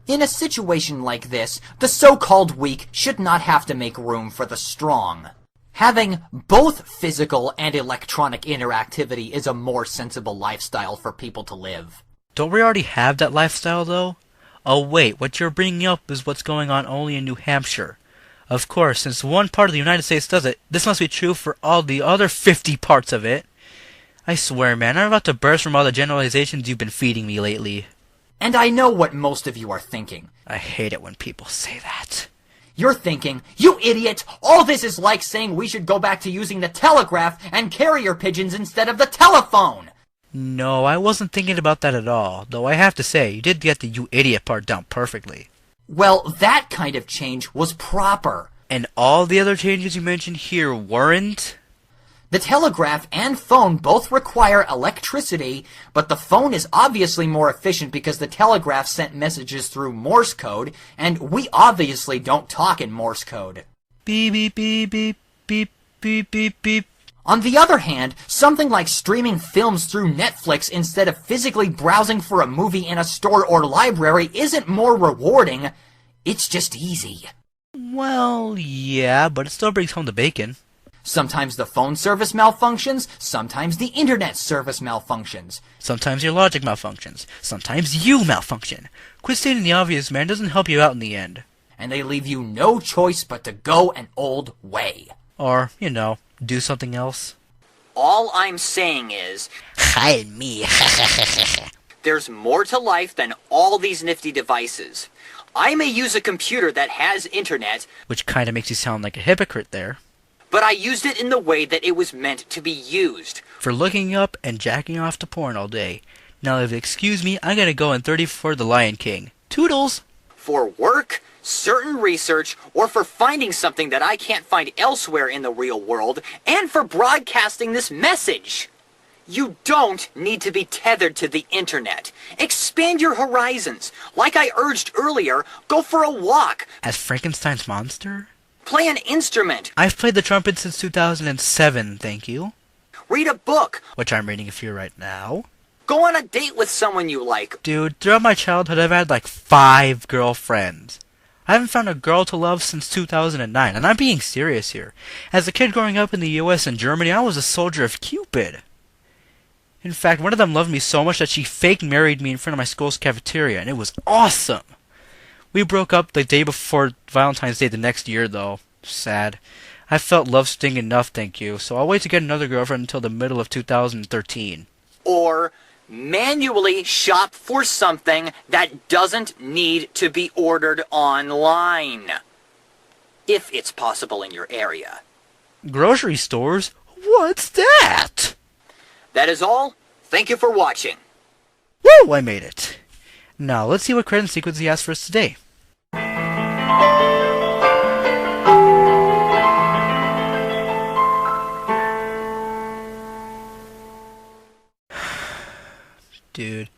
In a situation like this, the so-called weak should not have to make room for the strong. Having both physical and electronic interactivity is a more sensible lifestyle for people to live. Don't we already have that lifestyle, though? Oh wait, what you're bringing up is what's going on only in New Hampshire. Of course, since one part of the United States does it, this must be true for all the other 50 parts of it. I swear, man, I'm about to burst from all the generalizations you've been feeding me lately. And I know what most of you are thinking. I hate it when people say that. You're thinking, you idiot! All this is like saying we should go back to using the telegraph and carrier pigeons instead of the telephone! No, I wasn't thinking about that at all, though I have to say, you did get the you idiot part down perfectly. Well, that kind of change was proper. And all the other changes you mentioned here weren't? The telegraph and phone both require electricity, but the phone is obviously more efficient because the telegraph sent messages through Morse code, and we obviously don't talk in Morse code. Beep, beep, beep, beep, beep, beep, beep, beep. On the other hand, something like streaming films through Netflix instead of physically browsing for a movie in a store or library isn't more rewarding. It's just easy. Well, yeah, but it still brings home the bacon. Sometimes the phone service malfunctions, sometimes the internet service malfunctions. Sometimes your logic malfunctions. Sometimes you malfunction. Quit stating the obvious, man. It doesn't help you out in the end. And they leave you no choice but to go an old way. Or, you know, do something else. All I'm saying is, Hi me. there's more to life than all these nifty devices. I may use a computer that has internet, Which kind of makes you sound like a hypocrite there. but I used it in the way that it was meant to be used. For looking up and jacking off to porn all day. Now, if you excuse me, I'm gonna go in 30 for the Lion King. Toodles! For work, certain research, or for finding something that I can't find elsewhere in the real world, and for broadcasting this message. You don't need to be tethered to the internet. Expand your horizons. Like I urged earlier, go for a walk. As Frankenstein's monster? Play an instrument. I've played the trumpet since 2007, thank you. Read a book. Which I'm reading for you right now. Go on a date with someone you like. Dude, throughout my childhood, I've had like 5 girlfriends. I haven't found a girl to love since 2009, and I'm being serious here. As a kid growing up in the US and Germany, I was a soldier of Cupid. In fact, one of them loved me so much that she fake married me in front of my school's cafeteria, and it was awesome. We broke up the day before Valentine's Day the next year, though. Sad. I felt love sting enough, thank you, so I'll wait to get another girlfriend until the middle of 2013. Or manually shop for something that doesn't need to be ordered online. If it's possible in your area. Grocery stores? What's that? That is all. Thank you for watching. Woo! I made it. Now, let's see what credit sequence he has for us today. Dude,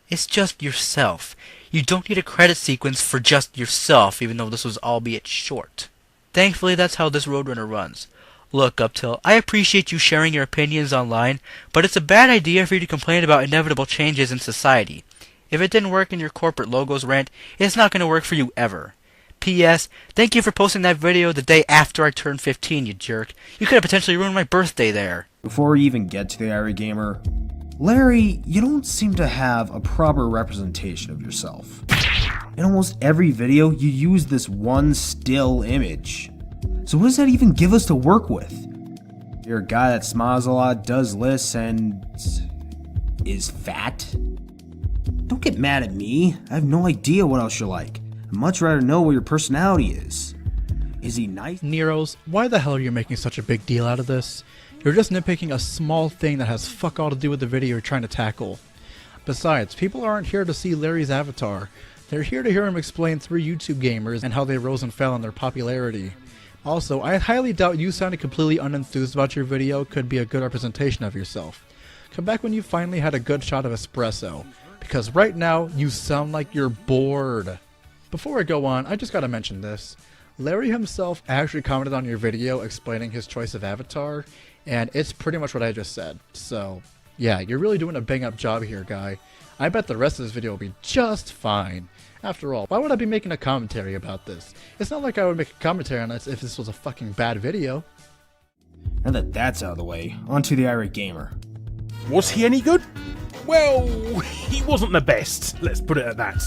it's just yourself. You don't need a credit sequence for just yourself, even though this was albeit short. Thankfully, that's how this Roadrunner runs. Look, Uptill, I appreciate you sharing your opinions online, but it's a bad idea for you to complain about inevitable changes in society. If it didn't work in your corporate logos rant, it's not going to work for you ever. P.S. Thank you for posting that video the day after I turned 15, you jerk. You could have potentially ruined my birthday there. Before we even get to the Irate Gamer, Larry, you don't seem to have a proper representation of yourself. In almost every video, you use this one still image. So what does that even give us to work with? You're a guy that smiles a lot, does lists, and is fat? Don't get mad at me. I have no idea what else you're like. I'd much rather know what your personality is. Is he nice? Neros, why the hell are you making such a big deal out of this? You're just nitpicking a small thing that has fuck all to do with the video you're trying to tackle. Besides, people aren't here to see Larry's avatar. They're here to hear him explain 3 YouTube gamers and how they rose and fell in their popularity. Also, I highly doubt you sounding completely unenthused about your video could be a good representation of yourself. Come back when you finally had a good shot of espresso, because right now you sound like you're bored. Before I go on, I just gotta mention this. Larry himself actually commented on your video explaining his choice of avatar, and it's pretty much what I just said. So, yeah, you're really doing a bang-up job here, guy. I bet the rest of this video will be just fine. After all, why would I be making a commentary about this? It's not like I would make a commentary on this if this was a fucking bad video. Now that that's out of the way, on to the Irate Gamer. Was he any good? Well, he wasn't the best, let's put it at that.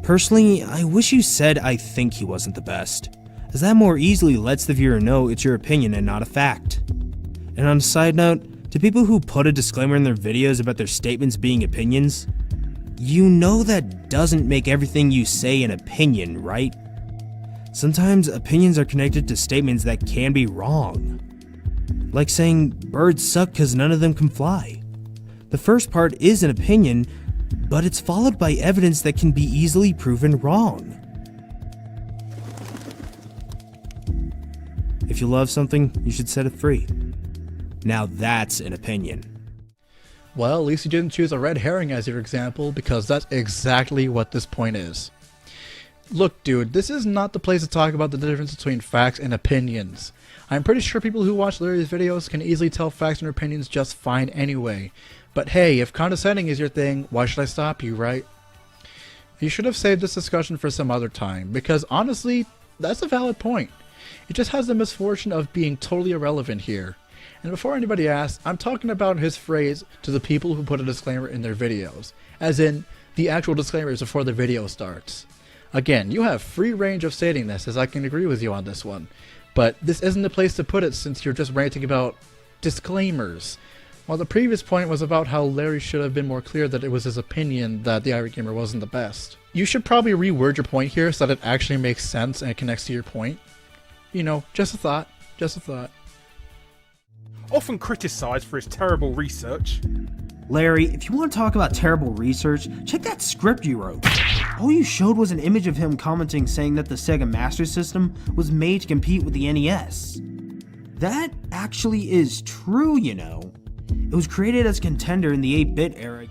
Personally, I wish you said I think he wasn't the best, as that more easily lets the viewer know it's your opinion and not a fact. And on a side note, to people who put a disclaimer in their videos about their statements being opinions, you know that doesn't make everything you say an opinion, right? Sometimes opinions are connected to statements that can be wrong. Like saying birds suck because none of them can fly. The first part is an opinion, but it's followed by evidence that can be easily proven wrong. If you love something, you should set it free. Now that's an opinion. Well, at least you didn't choose a red herring as your example, because that's exactly what this point is. Look, dude, this is not the place to talk about the difference between facts and opinions. I'm pretty sure people who watch Larry's videos can easily tell facts and opinions just fine anyway. But hey, if condescending is your thing, why should I stop you, right? You should have saved this discussion for some other time, because honestly, that's a valid point. It just has the misfortune of being totally irrelevant here. And before anybody asks, I'm talking about his phrase to the people who put a disclaimer in their videos, as in the actual disclaimers before the video starts. Again, you have free range of stating this, as I can agree with you on this one, but this isn't the place to put it since you're just ranting about disclaimers. While the previous point was about how Larry should have been more clear that it was his opinion that the Irate Gamer wasn't the best. You should probably reword your point here so that it actually makes sense and it connects to your point. You know, just a thought, just a thought. Often criticised for his terrible research. Larry, if you want to talk about terrible research, check that script you wrote. All you showed was an image of him commenting saying that the Sega Master System was made to compete with the NES. That actually is true, you know. It was created as a contender in the 8-bit era.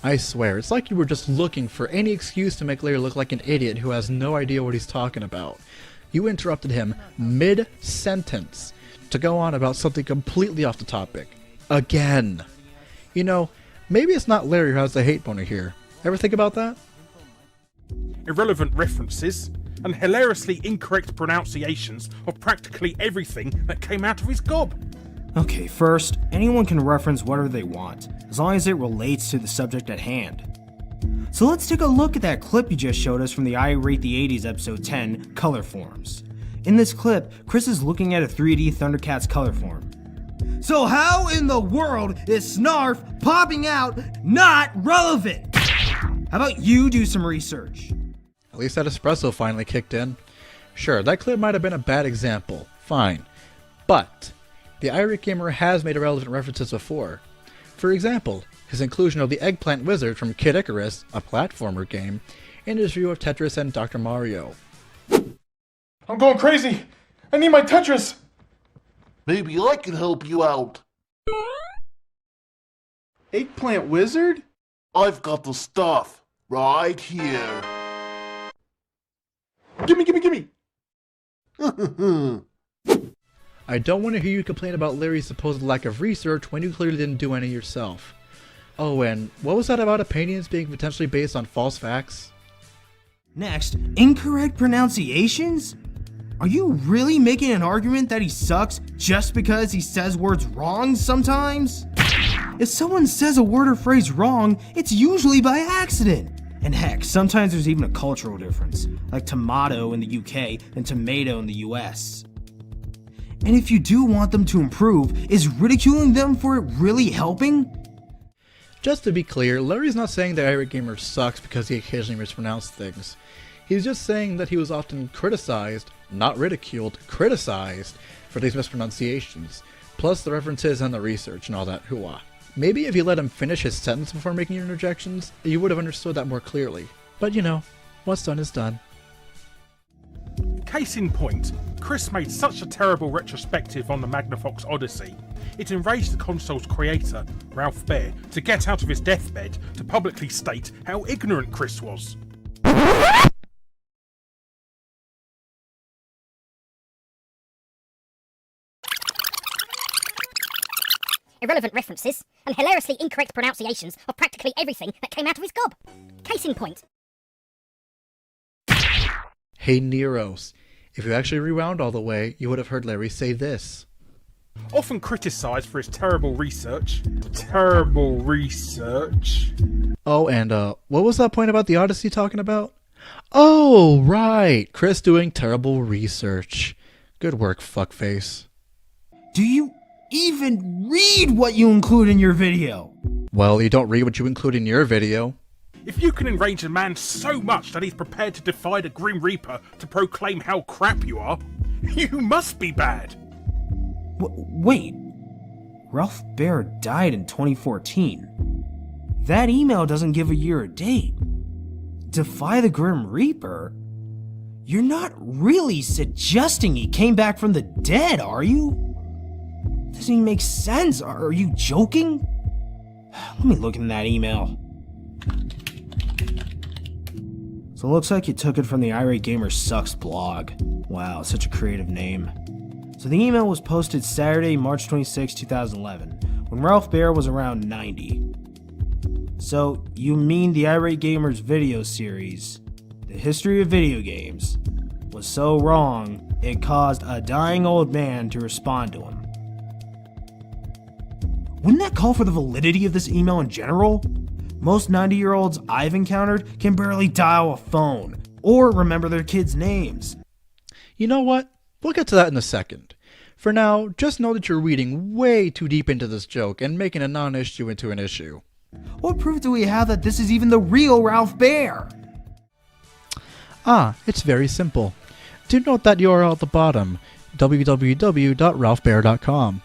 I swear, it's like you were just looking for any excuse to make Larry look like an idiot who has no idea what he's talking about. You interrupted him mid-sentence to go on about something completely off the topic. Again. You know, maybe it's not Larry who has the hate boner here. Ever think about that? Irrelevant references and hilariously incorrect pronunciations of practically everything that came out of his gob. Okay, first, anyone can reference whatever they want, as long as it relates to the subject at hand. So let's take a look at that clip you just showed us from the I Rate the 80s episode 10, Color Forms. In this clip, Chris is looking at a 3D Thundercats color form. So how in the world is Snarf popping out not relevant? How about you do some research? At least that espresso finally kicked in. Sure, that clip might have been a bad example. Fine. But the irate gamer has made irrelevant references before. For example, his inclusion of the Eggplant Wizard from Kid Icarus, a platformer game, in his review of Tetris and Dr. Mario. I'm going crazy! I need my Tetris! Maybe I can help you out. Eggplant Wizard? I've got the stuff right here. Gimme! I don't want to hear you complain about Larry's supposed lack of research when you clearly didn't do any yourself. Oh, and what was that about opinions being potentially based on false facts? Next, incorrect pronunciations? Are you really making an argument that he sucks just because he says words wrong sometimes? If someone says a word or phrase wrong, it's usually by accident. And heck, sometimes there's even a cultural difference, like tomato in the UK and tomato in the US. And if you do want them to improve, is ridiculing them for it really helping? Just to be clear, Larry's not saying that irate gamer sucks because he occasionally mispronounced things. He's just saying that he was often criticized, not ridiculed, criticized for these mispronunciations, plus the references and the research and all that hoo-ah. Maybe if you let him finish his sentence before making your interjections, you would have understood that more clearly. But you know, what's done is done. Case in point, Chris made such a terrible retrospective on the Magnavox Odyssey. It enraged the console's creator, Ralph Baer, to get out of his deathbed to publicly state how ignorant Chris was. Irrelevant references and hilariously incorrect pronunciations of practically everything that came out of his gob. Case in point. Hey Neros, if you actually rewound all the way, you would have heard Larry say this. Often criticised for his terrible research. Oh, and what was that point about the Odyssey talking about? Oh, right, Chris doing terrible research. Good work, fuckface. Do you even read what you include in your video? Well, you don't read what you include in your video. If you can enrage a man so much that he's prepared to defy the Grim Reaper to proclaim how crap you are, you must be bad. Wait, Ralph Baer died in 2014. That email doesn't give a year or date. Defy the Grim Reaper? You're not really suggesting he came back from the dead, are you? Doesn't even make sense. Are you joking? Let me look in that email. So it looks like you took it from the Irate Gamer Sucks blog. Wow, such a creative name. So the email was posted Saturday, March 26, 2011, when Ralph Baer was around 90. So you mean the Irate Gamer's video series, The History of Video Games, was so wrong it caused a dying old man to respond to him. Wouldn't that call for the validity of this email in general? Most 90-year-olds I've encountered can barely dial a phone or remember their kids' names. You know what? We'll get to that in a second. For now, just know that you're reading way too deep into this joke and making a non-issue into an issue. What proof do we have that this is even the real Ralph Baer? It's very simple. Do note that URL at the bottom, www.ralphbaer.com.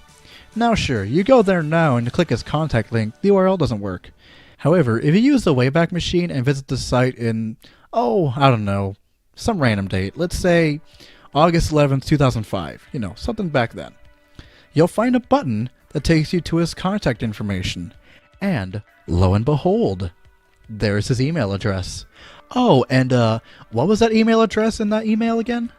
Now sure, you go there now and click his contact link, the URL doesn't work. However, if you use the Wayback Machine and visit the site in, I don't know, some random date, let's say August 11th, 2005, something back then, you'll find a button that takes you to his contact information. And lo and behold, there's his email address. Oh, and what was that email address in that email again?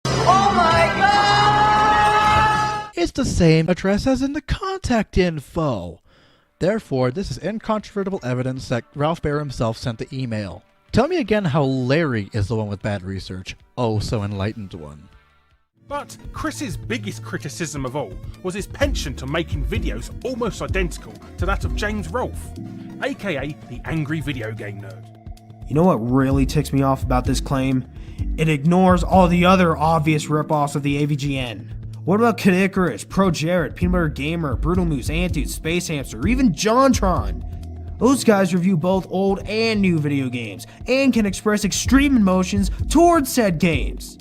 Oh my god! It's the same address as in the contact info. Therefore, this is incontrovertible evidence that Ralph Baer himself sent the email. Tell me again how Larry is the one with bad research. Oh, so enlightened one. But Chris's biggest criticism of all was his penchant to making videos almost identical to that of James Rolfe, aka the Angry Video Game Nerd. You know what really ticks me off about this claim? It ignores all the other obvious ripoffs of the AVGN. What about Kid Icarus, Pro Jared, Peanut Butter Gamer, Brutal Moose, Antude, Space Hamster, or even JonTron? Those guys review both old and new video games, and can express extreme emotions towards said games.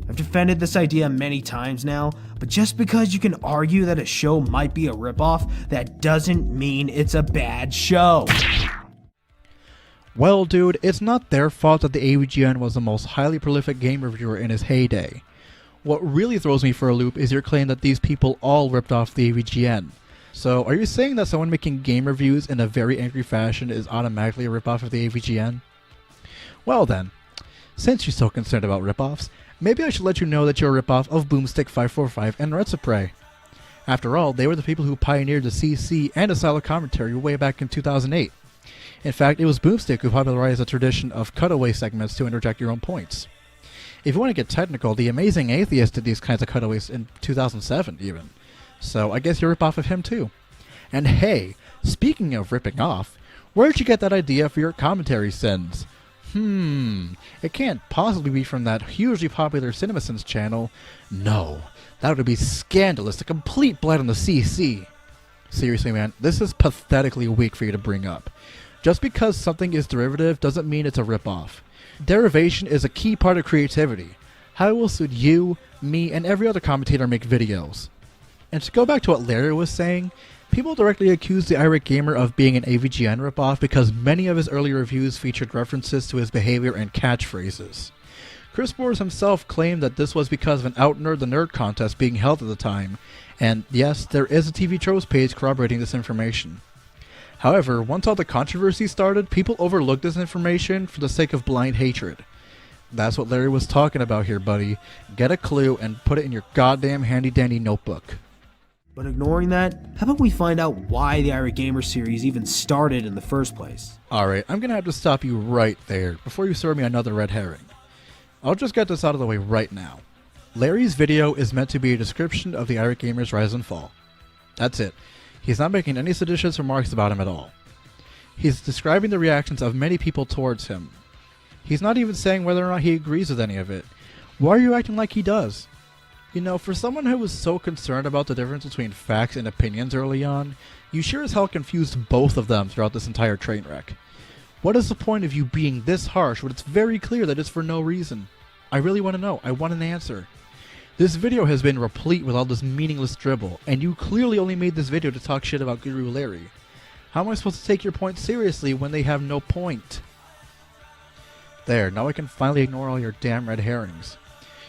I've defended this idea many times now, but just because you can argue that a show might be a ripoff, that doesn't mean it's a bad show. Well, dude, it's not their fault that the AVGN was the most highly prolific game reviewer in its heyday. What really throws me for a loop is your claim that these people all ripped off the AVGN. So, are you saying that someone making game reviews in a very angry fashion is automatically a ripoff of the AVGN? Well then, since you're so concerned about ripoffs, maybe I should let you know that you're a ripoff of Boomstick545 and Retsupre. After all, they were the people who pioneered the CC and asylum commentary way back in 2008. In fact, it was Boomstick who popularized the tradition of cutaway segments to interject your own points. If you want to get technical, the Amazing Atheist did these kinds of cutaways in 2007 even. So I guess you're a ripoff of him too. And hey, speaking of ripping off, where'd you get that idea for your commentary sins? It can't possibly be from that hugely popular CinemaSins channel. No, that would be scandalous, a complete blight on the CC. Seriously man, this is pathetically weak for you to bring up. Just because something is derivative doesn't mean it's a ripoff. Derivation is a key part of creativity. How it will suit you, me, and every other commentator make videos. And to go back to what Larry was saying, people directly accuse the Irate Gamer of being an AVGN ripoff because many of his early reviews featured references to his behavior and catchphrases. Chris Moores himself claimed that this was because of an Out Nerd the Nerd contest being held at the time, and yes, there is a TV Tropes page corroborating this information. However, once all the controversy started, people overlooked this information for the sake of blind hatred. That's what Larry was talking about here, buddy. Get a clue and put it in your goddamn handy-dandy notebook. But ignoring that, how about we find out why the Irate Gamer series even started in the first place? Alright, I'm gonna have to stop you right there before you serve me another red herring. I'll just get this out of the way right now. Larry's video is meant to be a description of the Irate Gamer's rise and fall. That's it. He's not making any seditious remarks about him at all. He's describing the reactions of many people towards him. He's not even saying whether or not he agrees with any of it. Why are you acting like he does? You know, for someone who was so concerned about the difference between facts and opinions early on, you sure as hell confused both of them throughout this entire train wreck. What is the point of you being this harsh when it's very clear that it's for no reason? I really want to know. I want an answer. This video has been replete with all this meaningless dribble, and you clearly only made this video to talk shit about Guru Larry. How am I supposed to take your point seriously when they have no point? There, now I can finally ignore all your damn red herrings.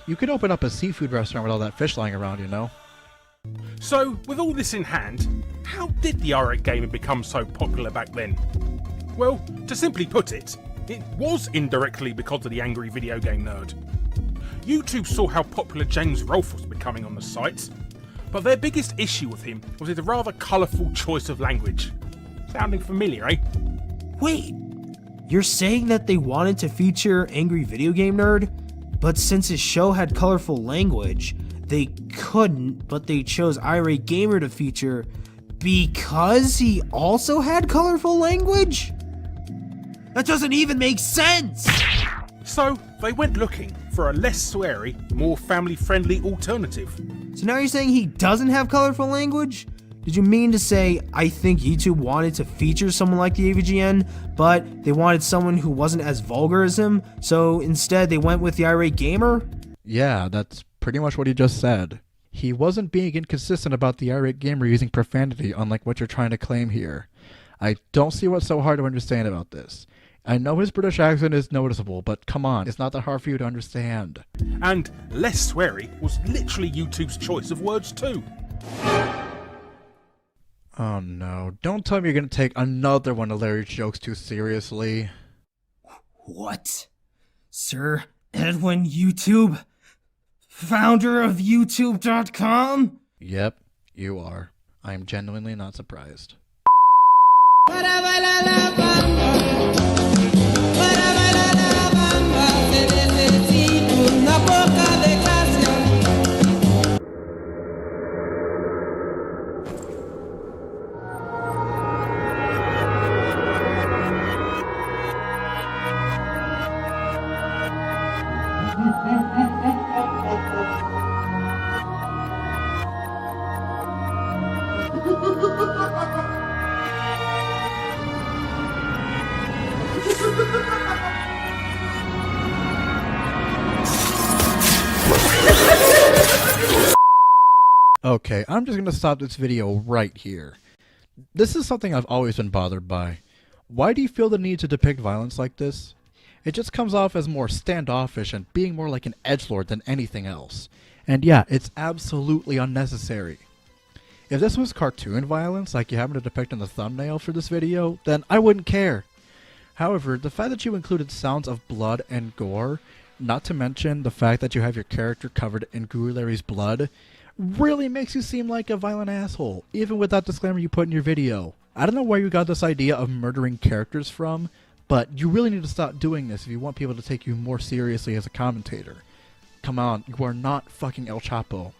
You could open up a seafood restaurant with all that fish lying around, you know? So, with all this in hand, how did the Irate Gamer become so popular back then? Well, to simply put it, it was indirectly because of the angry video game nerd. YouTube saw how popular James Rolfe was becoming on the site, but their biggest issue with him was his rather colourful choice of language. Sounding familiar, eh? Wait, you're saying that they wanted to feature Angry Video Game Nerd, but since his show had colorful language, they couldn't, but they chose Irate Gamer to feature because he also had colorful language? That doesn't even make sense! So, they went looking for a less sweary, more family-friendly alternative. So now you're saying he doesn't have colorful language? Did you mean to say, I think YouTube wanted to feature someone like the AVGN, but they wanted someone who wasn't as vulgar as him, so instead they went with the Irate Gamer? Yeah, that's pretty much what he just said. He wasn't being inconsistent about the Irate Gamer using profanity, unlike what you're trying to claim here. I don't see what's so hard to understand about this. I know his British accent is noticeable, but come on, it's not that hard for you to understand. And less sweary was literally YouTube's choice of words too. Oh no, don't tell me you're gonna take another one of Larry's jokes too seriously. What? Sir Edwin YouTube? Founder of YouTube.com? Yep, you are. I am genuinely not surprised. Okay, I'm just gonna stop this video right here. This is something I've always been bothered by. Why do you feel the need to depict violence like this? It just comes off as more standoffish and being more like an edgelord than anything else. And yeah, it's absolutely unnecessary. If this was cartoon violence like you happen to depict in the thumbnail for this video, then I wouldn't care. However, the fact that you included sounds of blood and gore, not to mention the fact that you have your character covered in Guru5's blood, really makes you seem like a violent asshole, even with that disclaimer you put in your video. I don't know where you got this idea of murdering characters from, but you really need to stop doing this if you want people to take you more seriously as a commentator. Come on, you are not fucking El Chapo.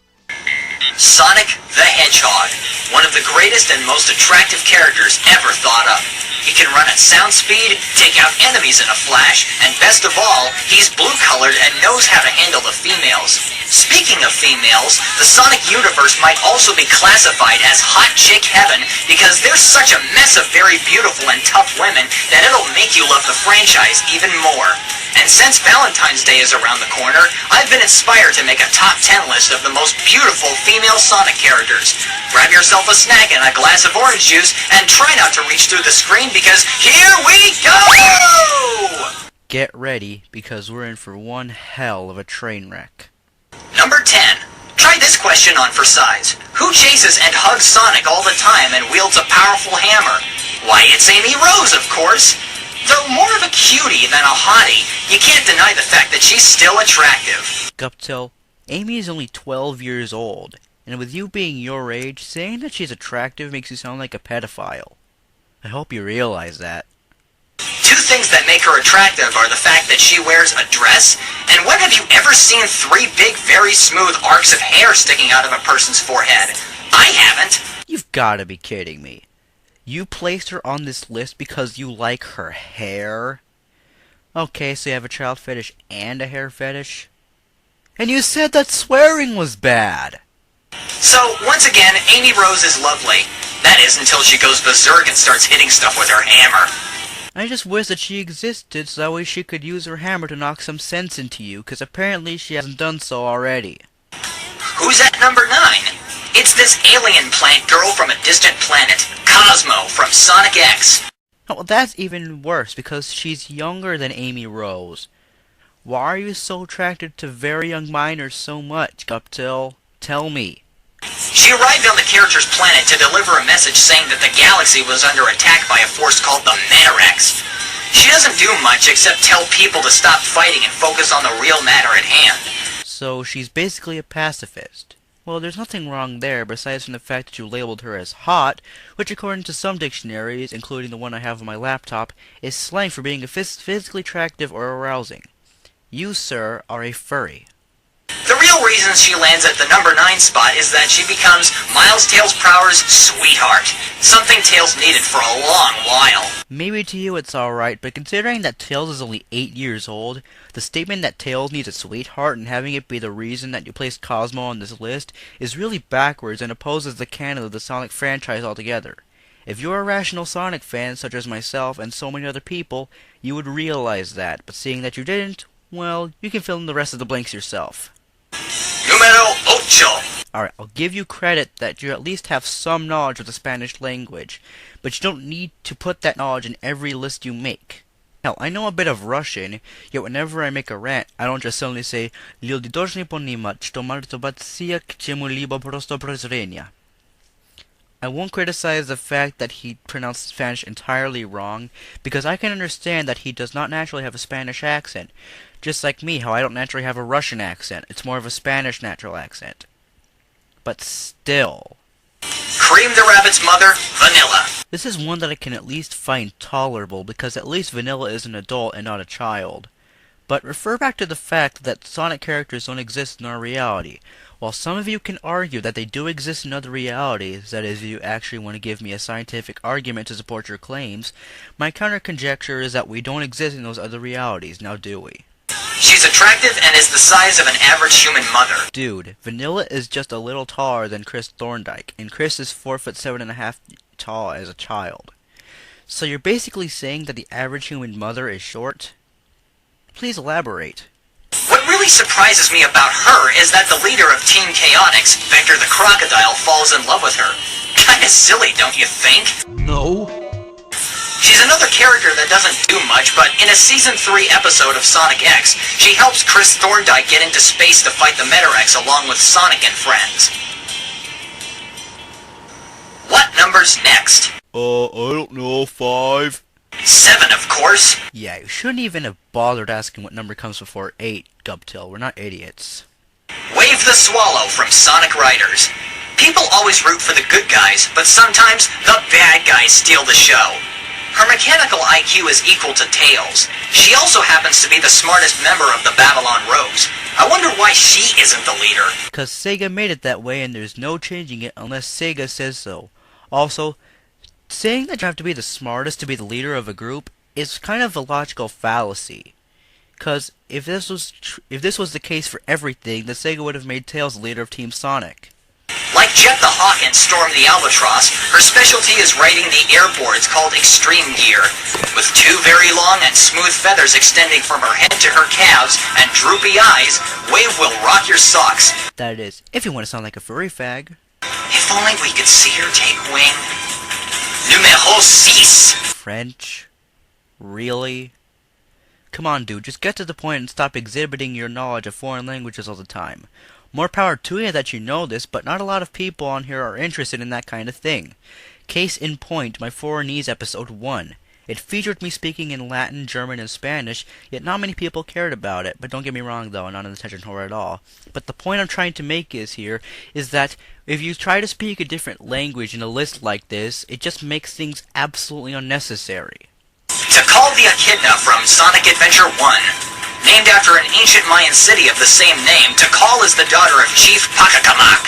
Sonic the Hedgehog, one of the greatest and most attractive characters ever thought up. He can run at sound speed, take out enemies in a flash, and best of all, he's blue-colored and knows how to handle the females. Speaking of females, the Sonic universe might also be classified as hot chick heaven because there's such a mess of very beautiful and tough women that it'll make you love the franchise even more. And since Valentine's Day is around the corner, I've been inspired to make a top 10 list of the most beautiful female Sonic characters. Grab yourself a snack and a glass of orange juice and try not to reach through the screen because here we go! Get ready, because we're in for one hell of a train wreck. Number 10. Try this question on for size. Who chases and hugs Sonic all the time and wields a powerful hammer? Why, it's Amy Rose, of course. Though more of a cutie than a hottie, you can't deny the fact that she's still attractive. Guptil, Amy is only 12 years old, and with you being your age, saying that she's attractive makes you sound like a pedophile. I hope you realize that. Two things that make her attractive are the fact that she wears a dress, and when have you ever seen 3 big, very smooth arcs of hair sticking out of a person's forehead? I haven't. You've gotta be kidding me. You placed her on this list because you like her hair? Okay, so you have a child fetish and a hair fetish? And you said that swearing was bad! So, once again, Amy Rose is lovely. That is, until she goes berserk and starts hitting stuff with her hammer. I just wish that she existed so that way she could use her hammer to knock some sense into you, because apparently she hasn't done so already. Who's at number 9? It's this alien plant girl from a distant planet, Cosmo from Sonic X. Oh, well, that's even worse, because she's younger than Amy Rose. Why are you so attracted to very young minors so much, Guptil? Tell me. She arrived on the character's planet to deliver a message saying that the galaxy was under attack by a force called the Metarex. She doesn't do much except tell people to stop fighting and focus on the real matter at hand. So she's basically a pacifist. Well, there's nothing wrong there, besides from the fact that you labeled her as hot, which according to some dictionaries, including the one I have on my laptop, is slang for being physically attractive or arousing. You, sir, are a furry. The real reason she lands at the number 9 spot is that she becomes Miles Tails Prower's sweetheart, something Tails needed for a long while. Maybe to you it's alright, but considering that Tails is only 8 years old, the statement that Tails needs a sweetheart and having it be the reason that you placed Cosmo on this list is really backwards and opposes the canon of the Sonic franchise altogether. If you're a rational Sonic fan, such as myself and so many other people, you would realize that, but seeing that you didn't, well, you can fill in the rest of the blanks yourself. Numero 8. Alright, I'll give you credit that you at least have some knowledge of the Spanish language, but you don't need to put that knowledge in every list you make. Hell, I know a bit of Russian, yet whenever I make a rant, I don't just suddenly say I won't criticize the fact that he pronounced Spanish entirely wrong, because I can understand that he does not naturally have a Spanish accent. Just like me, how I don't naturally have a Russian accent. It's more of a Spanish natural accent. But still. Cream the rabbit's mother, Vanilla. This is one that I can at least find tolerable, because at least Vanilla is an adult and not a child. But refer back to the fact that Sonic characters don't exist in our reality. While some of you can argue that they do exist in other realities, that is, if you actually want to give me a scientific argument to support your claims, my counter-conjecture is that we don't exist in those other realities, now do we? She's attractive and is the size of an average human mother. Dude, Vanilla is just a little taller than Chris Thorndike, and Chris is 4'7.5" tall as a child. So you're basically saying that the average human mother is short? Please elaborate. What really surprises me about her is that the leader of Team Chaotix, Vector the Crocodile, falls in love with her. Kinda silly, don't you think? No. She's another character that doesn't do much, but in a Season 3 episode of Sonic X, she helps Chris Thorndike get into space to fight the Metarex along with Sonic and friends. What number's next? I don't know, 5. 7, of course. Yeah, you shouldn't even have bothered asking what number comes before 8, Gubtail. We're not idiots. Wave the Swallow from Sonic Riders. People always root for the good guys, but sometimes the bad guys steal the show. Her mechanical IQ is equal to Tails. She also happens to be the smartest member of the Babylon Rogues. I wonder why she isn't the leader. Because Sega made it that way and there's no changing it unless Sega says so. Also, saying that you have to be the smartest to be the leader of a group is kind of a logical fallacy. Because if this was the case for everything, then Sega would have made Tails the leader of Team Sonic. Like Jet the Hawk and Storm the Albatross, her specialty is riding the airboards called Extreme Gear. With 2 very long and smooth feathers extending from her head to her calves and droopy eyes, Wave will rock your socks. That is, if you want to sound like a furry fag. If only we could see her take wing. Numéro 6. French? Really? Come on, dude, just get to the point and stop exhibiting your knowledge of foreign languages all the time. More power to you that you know this, but not a lot of people on here are interested in that kind of thing. Case in point, my Foreignese episode 1. It featured me speaking in Latin, German, and Spanish, yet not many people cared about it. But don't get me wrong though, I'm not an attention whore at all. But the point I'm trying to make is that if you try to speak a different language in a list like this, it just makes things absolutely unnecessary. Tikal the Echidna from Sonic Adventure 1. Named after an ancient Mayan city of the same name, Tikal is the daughter of Chief Pakakamak.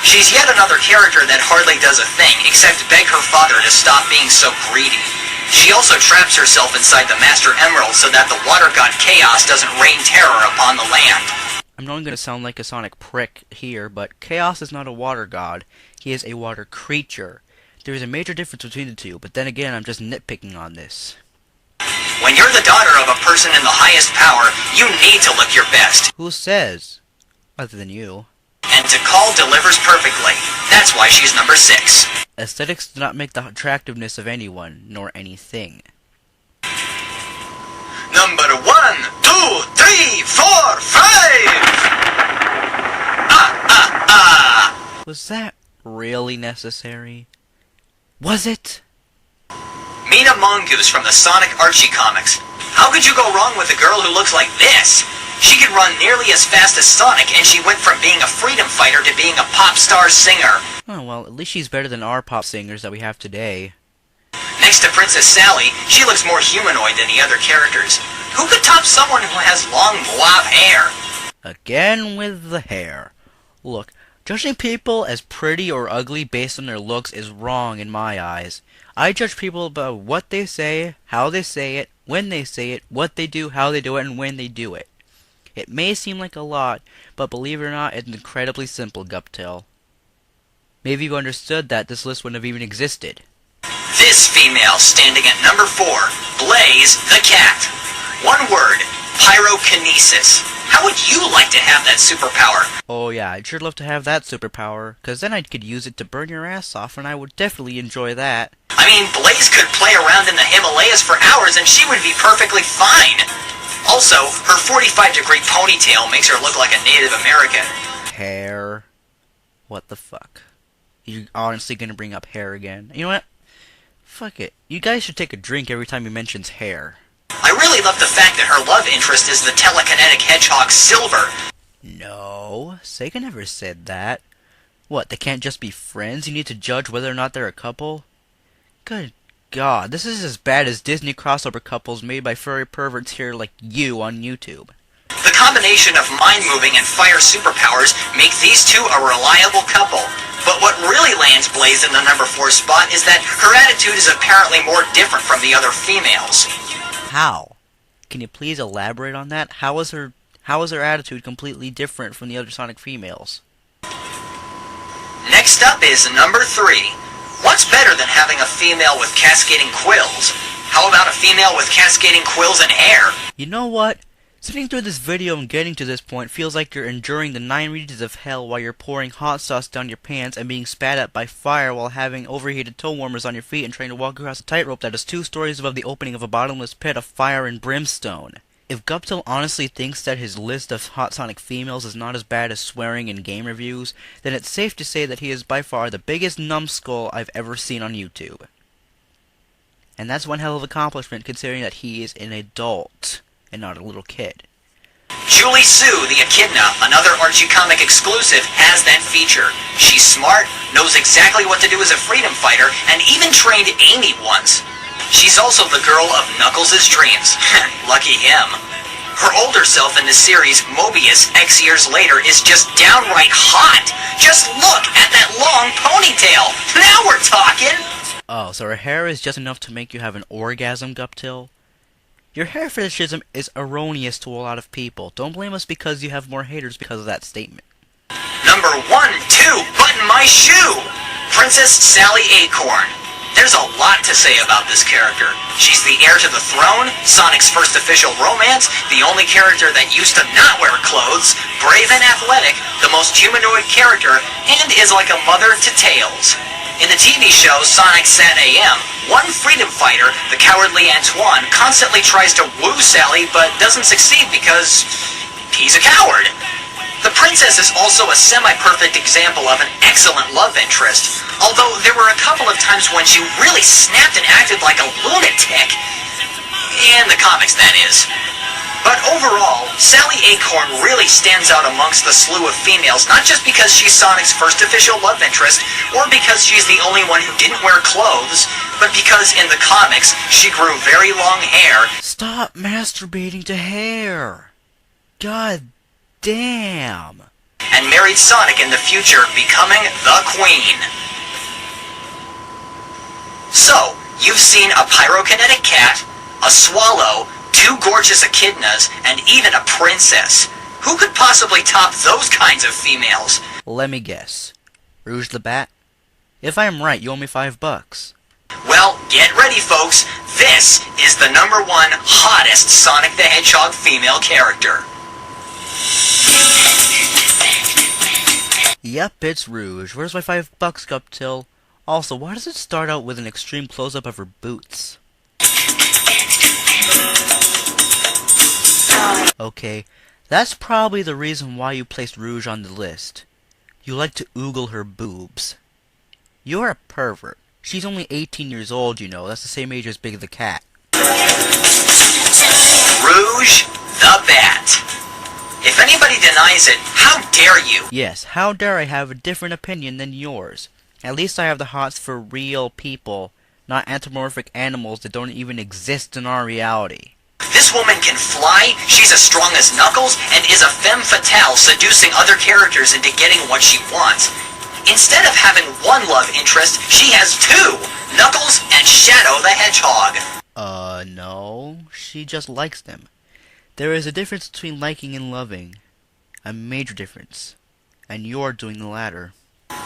She's yet another character that hardly does a thing, except beg her father to stop being so greedy. She also traps herself inside the Master Emerald so that the water god Chaos doesn't rain terror upon the land. I'm not going to sound like a Sonic prick here, but Chaos is not a water god. He is a water creature. There is a major difference between the two, but then again, I'm just nitpicking on this. When you're the daughter of a person in the highest power, you need to look your best. Who says? Other than you. And Tikal delivers perfectly. That's why she's number 6. Aesthetics do not make the attractiveness of anyone, nor anything. Number 1, 2, 3, 4, 5! Was that really necessary? Was it? Mina Mongoose from the Sonic Archie comics. How could you go wrong with a girl who looks like this? She can run nearly as fast as Sonic, and she went from being a freedom fighter to being a pop star singer. Oh, well, at least she's better than our pop singers that we have today. Next to Princess Sally, she looks more humanoid than the other characters. Who could top someone who has long mauve hair? Again with the hair. Look, judging people as pretty or ugly based on their looks is wrong in my eyes. I judge people about what they say, how they say it, when they say it, what they do, how they do it, and when they do it. It may seem like a lot, but believe it or not, it's incredibly simple, Gubtail. Maybe you understood that this list wouldn't have even existed. This female standing at number 4, Blaze the Cat. One word, pyrokinesis. How would you like to have that superpower? Oh yeah, I'd sure love to have that superpower, cause then I could use it to burn your ass off, and I would definitely enjoy that. I mean, Blaze could play around in the Himalayas for hours and she would be perfectly fine. Also, her 45-degree ponytail makes her look like a Native American. Hair. What the fuck? You're honestly gonna bring up hair again? You know what? Fuck it. You guys should take a drink every time he mentions hair. I really love the fact that her love interest is the telekinetic hedgehog Silver. No, Sega never said that. What, they can't just be friends? You need to judge whether or not they're a couple? Good God, this is as bad as Disney crossover couples made by furry perverts here like you on YouTube. The combination of mind-moving and fire superpowers make these two a reliable couple. But what really lands Blaze in the number 4 spot is that her attitude is apparently more different from the other females. How? Can you please elaborate on that? How is her attitude completely different from the other Sonic females? Next up is number 3. What's better than having a female with cascading quills? How about a female with cascading quills and hair? You know what? Sitting through this video and getting to this point feels like you're enduring the 9 regions of hell while you're pouring hot sauce down your pants and being spat at by fire while having overheated toe warmers on your feet and trying to walk across a tightrope that is 2 stories above the opening of a bottomless pit of fire and brimstone. If Guptil honestly thinks that his list of hot Sonic females is not as bad as swearing in game reviews, then it's safe to say that he is by far the biggest numbskull I've ever seen on YouTube. And that's one hell of an accomplishment considering that he is an adult and not a little kid. Julie Sue, the Echidna, another Archie comic exclusive, has that feature. She's smart, knows exactly what to do as a freedom fighter, and even trained Amy once. She's also the girl of Knuckles' dreams. Lucky him. Her older self in the series, Mobius, X years later, is just downright hot. Just look at that long ponytail. Now we're talking! Oh, so her hair is just enough to make you have an orgasm, Guptil? Your hair fetishism is erroneous to a lot of people. Don't blame us because you have more haters because of that statement. Number 1, 2, button my shoe! Princess Sally Acorn. There's a lot to say about this character. She's the heir to the throne, Sonic's first official romance, the only character that used to not wear clothes, brave and athletic, the most humanoid character, and is like a mother to Tails. In the TV show Sonic Sat AM, one freedom fighter, the cowardly Antoine, constantly tries to woo Sally but doesn't succeed because he's a coward. The princess is also a semi-perfect example of an excellent love interest, although there were a couple of times when she really snapped and acted like a lunatic. In the comics, that is. But overall, Sally Acorn really stands out amongst the slew of females, not just because she's Sonic's first official love interest, or because she's the only one who didn't wear clothes, but because in the comics, she grew very long hair. Stop masturbating to hair! God damn! And married Sonic in the future, becoming the Queen. So, you've seen a pyrokinetic cat, a swallow, 2 gorgeous echidnas, and even a princess. Who could possibly top those kinds of females? Let me guess. Rouge the Bat? If I am right, you owe me $5. Well, get ready, folks. This is the number 1 hottest Sonic the Hedgehog female character. Yep, it's Rouge. Where's my $5, Guptil? Also, why does it start out with an extreme close-up of her boots? Okay, that's probably the reason why you placed Rouge on the list. You like to oogle her boobs. You're a pervert. She's only 18 years old, you know. That's the same age as Big the Cat. Rouge the Bat. If anybody denies it, how dare you? Yes, how dare I have a different opinion than yours. At least I have the hots for real people, not anthropomorphic animals that don't even exist in our reality. This woman can fly, she's as strong as Knuckles, and is a femme fatale seducing other characters into getting what she wants. Instead of having 1 love interest, she has 2, Knuckles and Shadow the Hedgehog. No, she just likes them. There is a difference between liking and loving. A major difference. And you're doing the latter.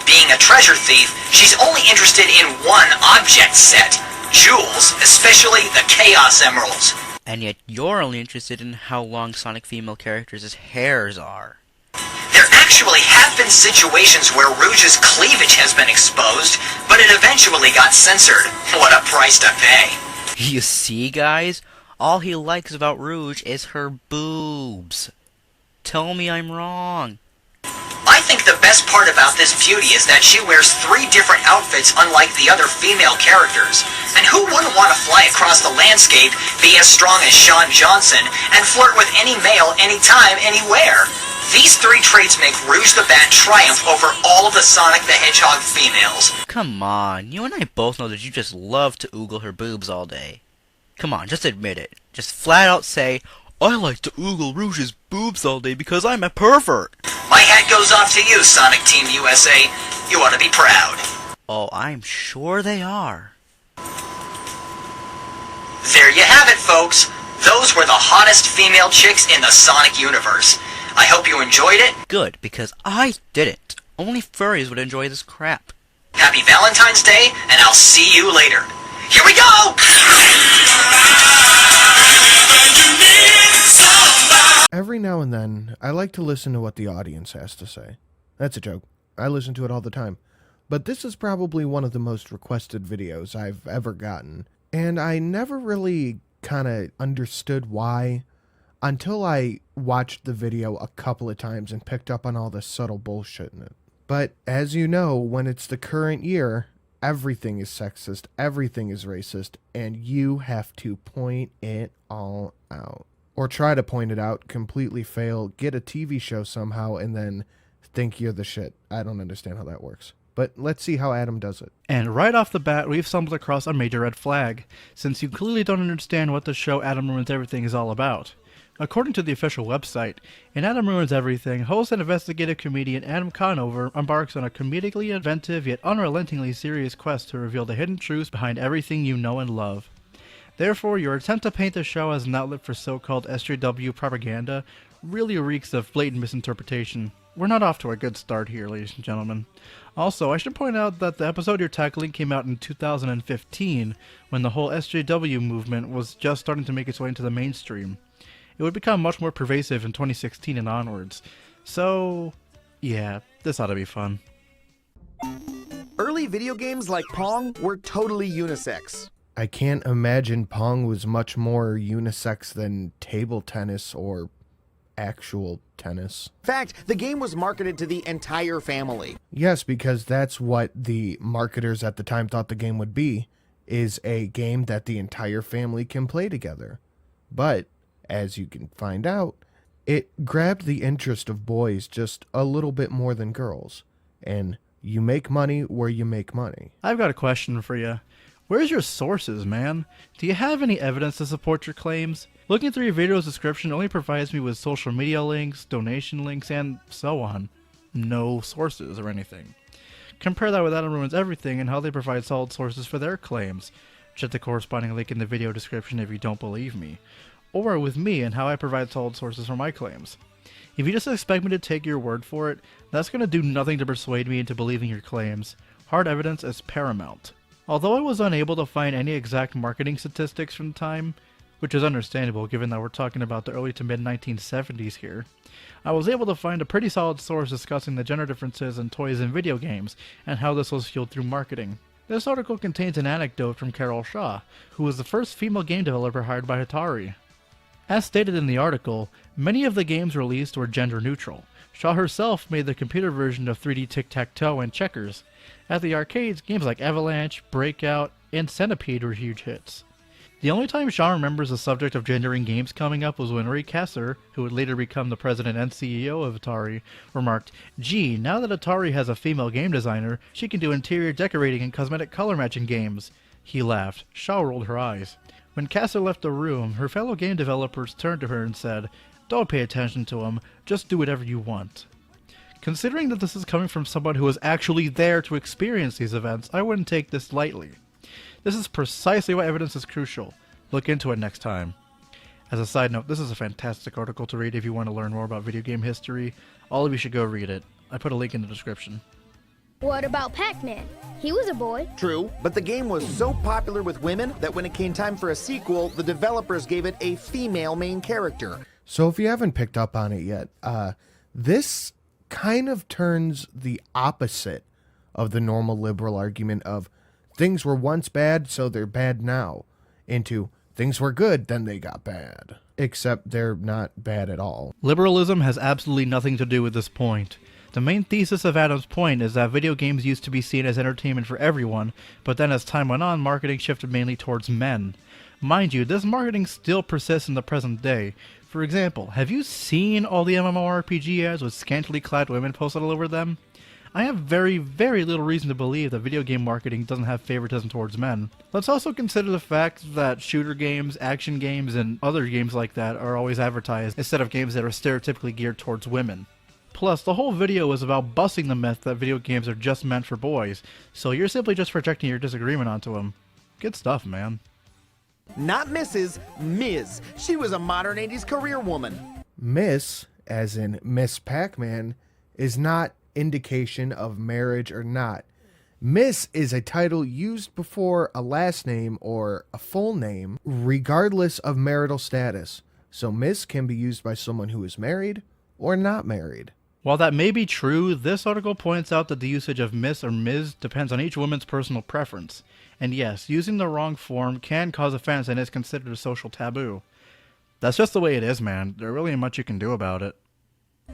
Being a treasure thief, she's only interested in 1 object set, jewels, especially the Chaos Emeralds. And yet you're only interested in how long Sonic female characters' hairs are. There actually have been situations where Rouge's cleavage has been exposed, but it eventually got censored. What a price to pay. You see, guys? All he likes about Rouge is her boobs. Tell me I'm wrong. I think the best part about this beauty is that she wears 3 different outfits unlike the other female characters. And who wouldn't want to fly across the landscape, be as strong as Sean Johnson, and flirt with any male, anytime, anywhere? These 3 traits make Rouge the Bat triumph over all of the Sonic the Hedgehog females. Come on, you and I both know that you just love to oogle her boobs all day. Come on, just admit it. Just flat out say, I like to oogle Rouge's boobs all day because I'm a pervert. My hat goes off to you, Sonic Team USA. You ought to be proud. Oh, I'm sure they are. There you have it, folks. Those were the hottest female chicks in the Sonic universe. I hope you enjoyed it. Good, because I didn't. Only furries would enjoy this crap. Happy Valentine's Day, and I'll see you later. Here we go! now and then, I like to listen to what the audience has to say. That's a joke. I listen to it all the time. But this is probably one of the most requested videos I've ever gotten. And I never really kind of understood why until I watched the video a couple of times and picked up on all the subtle bullshit in it. But as you know, when it's the current year, everything is sexist, everything is racist, and you have to point it all out. Or try to point it out, completely fail, get a TV show somehow, and then think you're the shit. I don't understand how that works. But let's see how Adam does it. And right off the bat, we've stumbled across a major red flag, since you clearly don't understand what the show Adam Ruins Everything is all about. According to the official website, in Adam Ruins Everything, host and investigative comedian Adam Conover embarks on a comedically inventive yet unrelentingly serious quest to reveal the hidden truths behind everything you know and love. Therefore, your attempt to paint the show as an outlet for so-called SJW propaganda really reeks of blatant misinterpretation. We're not off to a good start here, ladies and gentlemen. Also, I should point out that the episode you're tackling came out in 2015, when the whole SJW movement was just starting to make its way into the mainstream. It would become much more pervasive in 2016 and onwards. So, yeah, this ought to be fun. Early video games like Pong were totally unisex. I can't imagine Pong was much more unisex than table tennis or actual tennis. In fact, the game was marketed to the entire family. Yes, because that's what the marketers at the time thought the game would be, is a game that the entire family can play together. But, as you can find out, it grabbed the interest of boys just a little bit more than girls. And you make money where you make money. I've got a question for you. Where's your sources, man? Do you have any evidence to support your claims? Looking through your video's description only provides me with social media links, donation links, and so on. No sources or anything. Compare that with Adam Ruins Everything and how they provide solid sources for their claims. Check the corresponding link in the video description if you don't believe me. Or with me and how I provide solid sources for my claims. If you just expect me to take your word for it, that's going to do nothing to persuade me into believing your claims. Hard evidence is paramount. Although I was unable to find any exact marketing statistics from the time, which is understandable given that we're talking about the early to mid 1970s here, I was able to find a pretty solid source discussing the gender differences in toys and video games, and how this was fueled through marketing. This article contains an anecdote from Carol Shaw, who was the first female game developer hired by Atari. As stated in the article, many of the games released were gender neutral. Shaw herself made the computer version of 3D Tic-Tac-Toe and Checkers. At the arcades, games like Avalanche, Breakout, and Centipede were huge hits. The only time Shaw remembers the subject of gender in games coming up was when Ray Kasser, who would later become the president and CEO of Atari, remarked, "Gee, now that Atari has a female game designer, she can do interior decorating and cosmetic color matching games." He laughed. Shaw rolled her eyes. When Kasser left the room, her fellow game developers turned to her and said, "Don't pay attention to him, just do whatever you want." Considering that this is coming from someone who was actually there to experience these events, I wouldn't take this lightly. This is precisely why evidence is crucial. Look into it next time. As a side note, this is a fantastic article to read if you want to learn more about video game history. All of you should go read it. I put a link in the description. What about Pac-Man? He was a boy. True, but the game was so popular with women that when it came time for a sequel, the developers gave it a female main character. So if you haven't picked up on it yet, this kind of turns the opposite of the normal liberal argument of things were once bad, so they're bad now, into things were good, then they got bad. Except they're not bad at all. Liberalism has absolutely nothing to do with this point. The main thesis of Adam's point is that video games used to be seen as entertainment for everyone, but then as time went on, marketing shifted mainly towards men. Mind you, this marketing still persists in the present day. For example, have you seen all the MMORPG ads with scantily clad women posted all over them? I have very, very little reason to believe that video game marketing doesn't have favoritism towards men. Let's also consider the fact that shooter games, action games, and other games like that are always advertised instead of games that are stereotypically geared towards women. Plus, the whole video is about busting the myth that video games are just meant for boys, so you're simply just projecting your disagreement onto them. Good stuff, man. Not Mrs., Ms. She was a modern 80s career woman. Miss, as in Miss Pac-Man, is not indication of marriage or not. Miss is a title used before a last name or a full name, regardless of marital status. so Miss can be used by someone who is married or not married. While that may be true, this article points out that the usage of Miss or Ms. depends on each woman's personal preference. And yes, using the wrong form can cause offense and is considered a social taboo. That's just the way it is, man. There really ain't much you can do about it.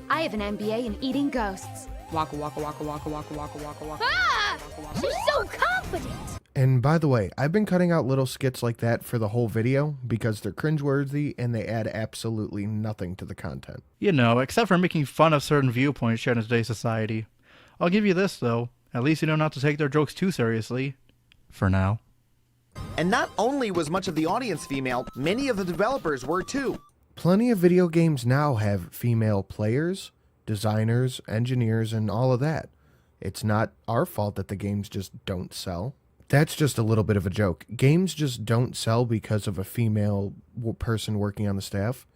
I have an MBA in eating ghosts. Waka waka waka waka waka waka waka waka. Ah! She's so confident! And by the way, I've been cutting out little skits like that for the whole video because they're cringeworthy and they add absolutely nothing to the content. You know, except for making fun of certain viewpoints shared in today's society. I'll give you this, though. At least you know not to take their jokes too seriously. For now. And not only was much of the audience female, many of the developers were too. Plenty of video games now have female players, designers, engineers, and all of that. It's not our fault that the games just don't sell. That's just a little bit of a joke. Games just don't sell because of a female person working on the staff.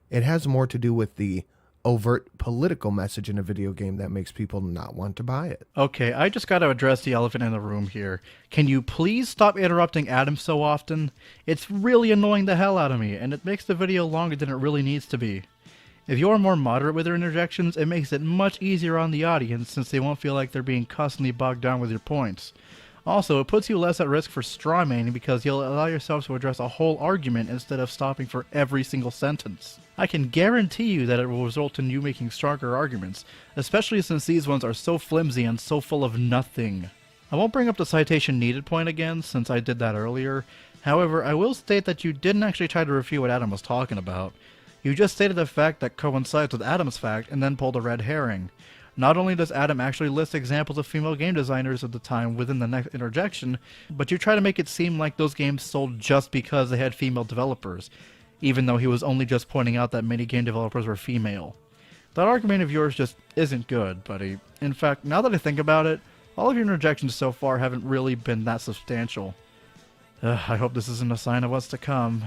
It has more to do with the overt political message in a video game that makes people not want to buy it. Okay, I just gotta address the elephant in the room here. Can you please stop interrupting Adam so often? It's really annoying the hell out of me, and it makes the video longer than it really needs to be. If you're more moderate with your interjections, it makes it much easier on the audience since they won't feel like they're being constantly bogged down with your points. Also, it puts you less at risk for strawmanning because you'll allow yourself to address a whole argument instead of stopping for every single sentence. I can guarantee you that it will result in you making stronger arguments, especially since these ones are so flimsy and so full of nothing. I won't bring up the citation needed point again since I did that earlier. However, I will state that you didn't actually try to refute what Adam was talking about. You just stated a fact that coincides with Adam's fact and then pulled a red herring. Not only does Adam actually list examples of female game designers at the time within the next interjection, but you try to make it seem like those games sold just because they had female developers, even though he was only just pointing out that many game developers were female. That argument of yours just isn't good, buddy. In fact, now that I think about it, all of your interjections so far haven't really been that substantial. I hope this isn't a sign of what's to come.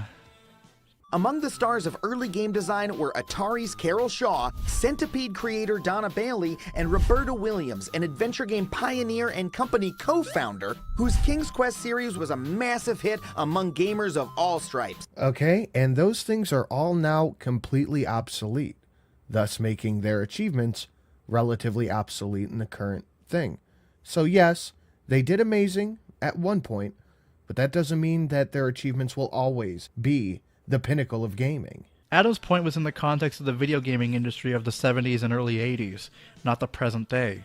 Among the stars of early game design were Atari's Carol Shaw, Centipede creator Donna Bailey, and Roberta Williams, an adventure game pioneer and company co-founder, whose King's Quest series was a massive hit among gamers of all stripes. Okay, and those things are all now completely obsolete, thus making their achievements relatively obsolete in the current thing. So yes, they did amazing at one point, but that doesn't mean that their achievements will always be the pinnacle of gaming. Adam's point was in the context of the video gaming industry of the 70s and early 80s, not the present day.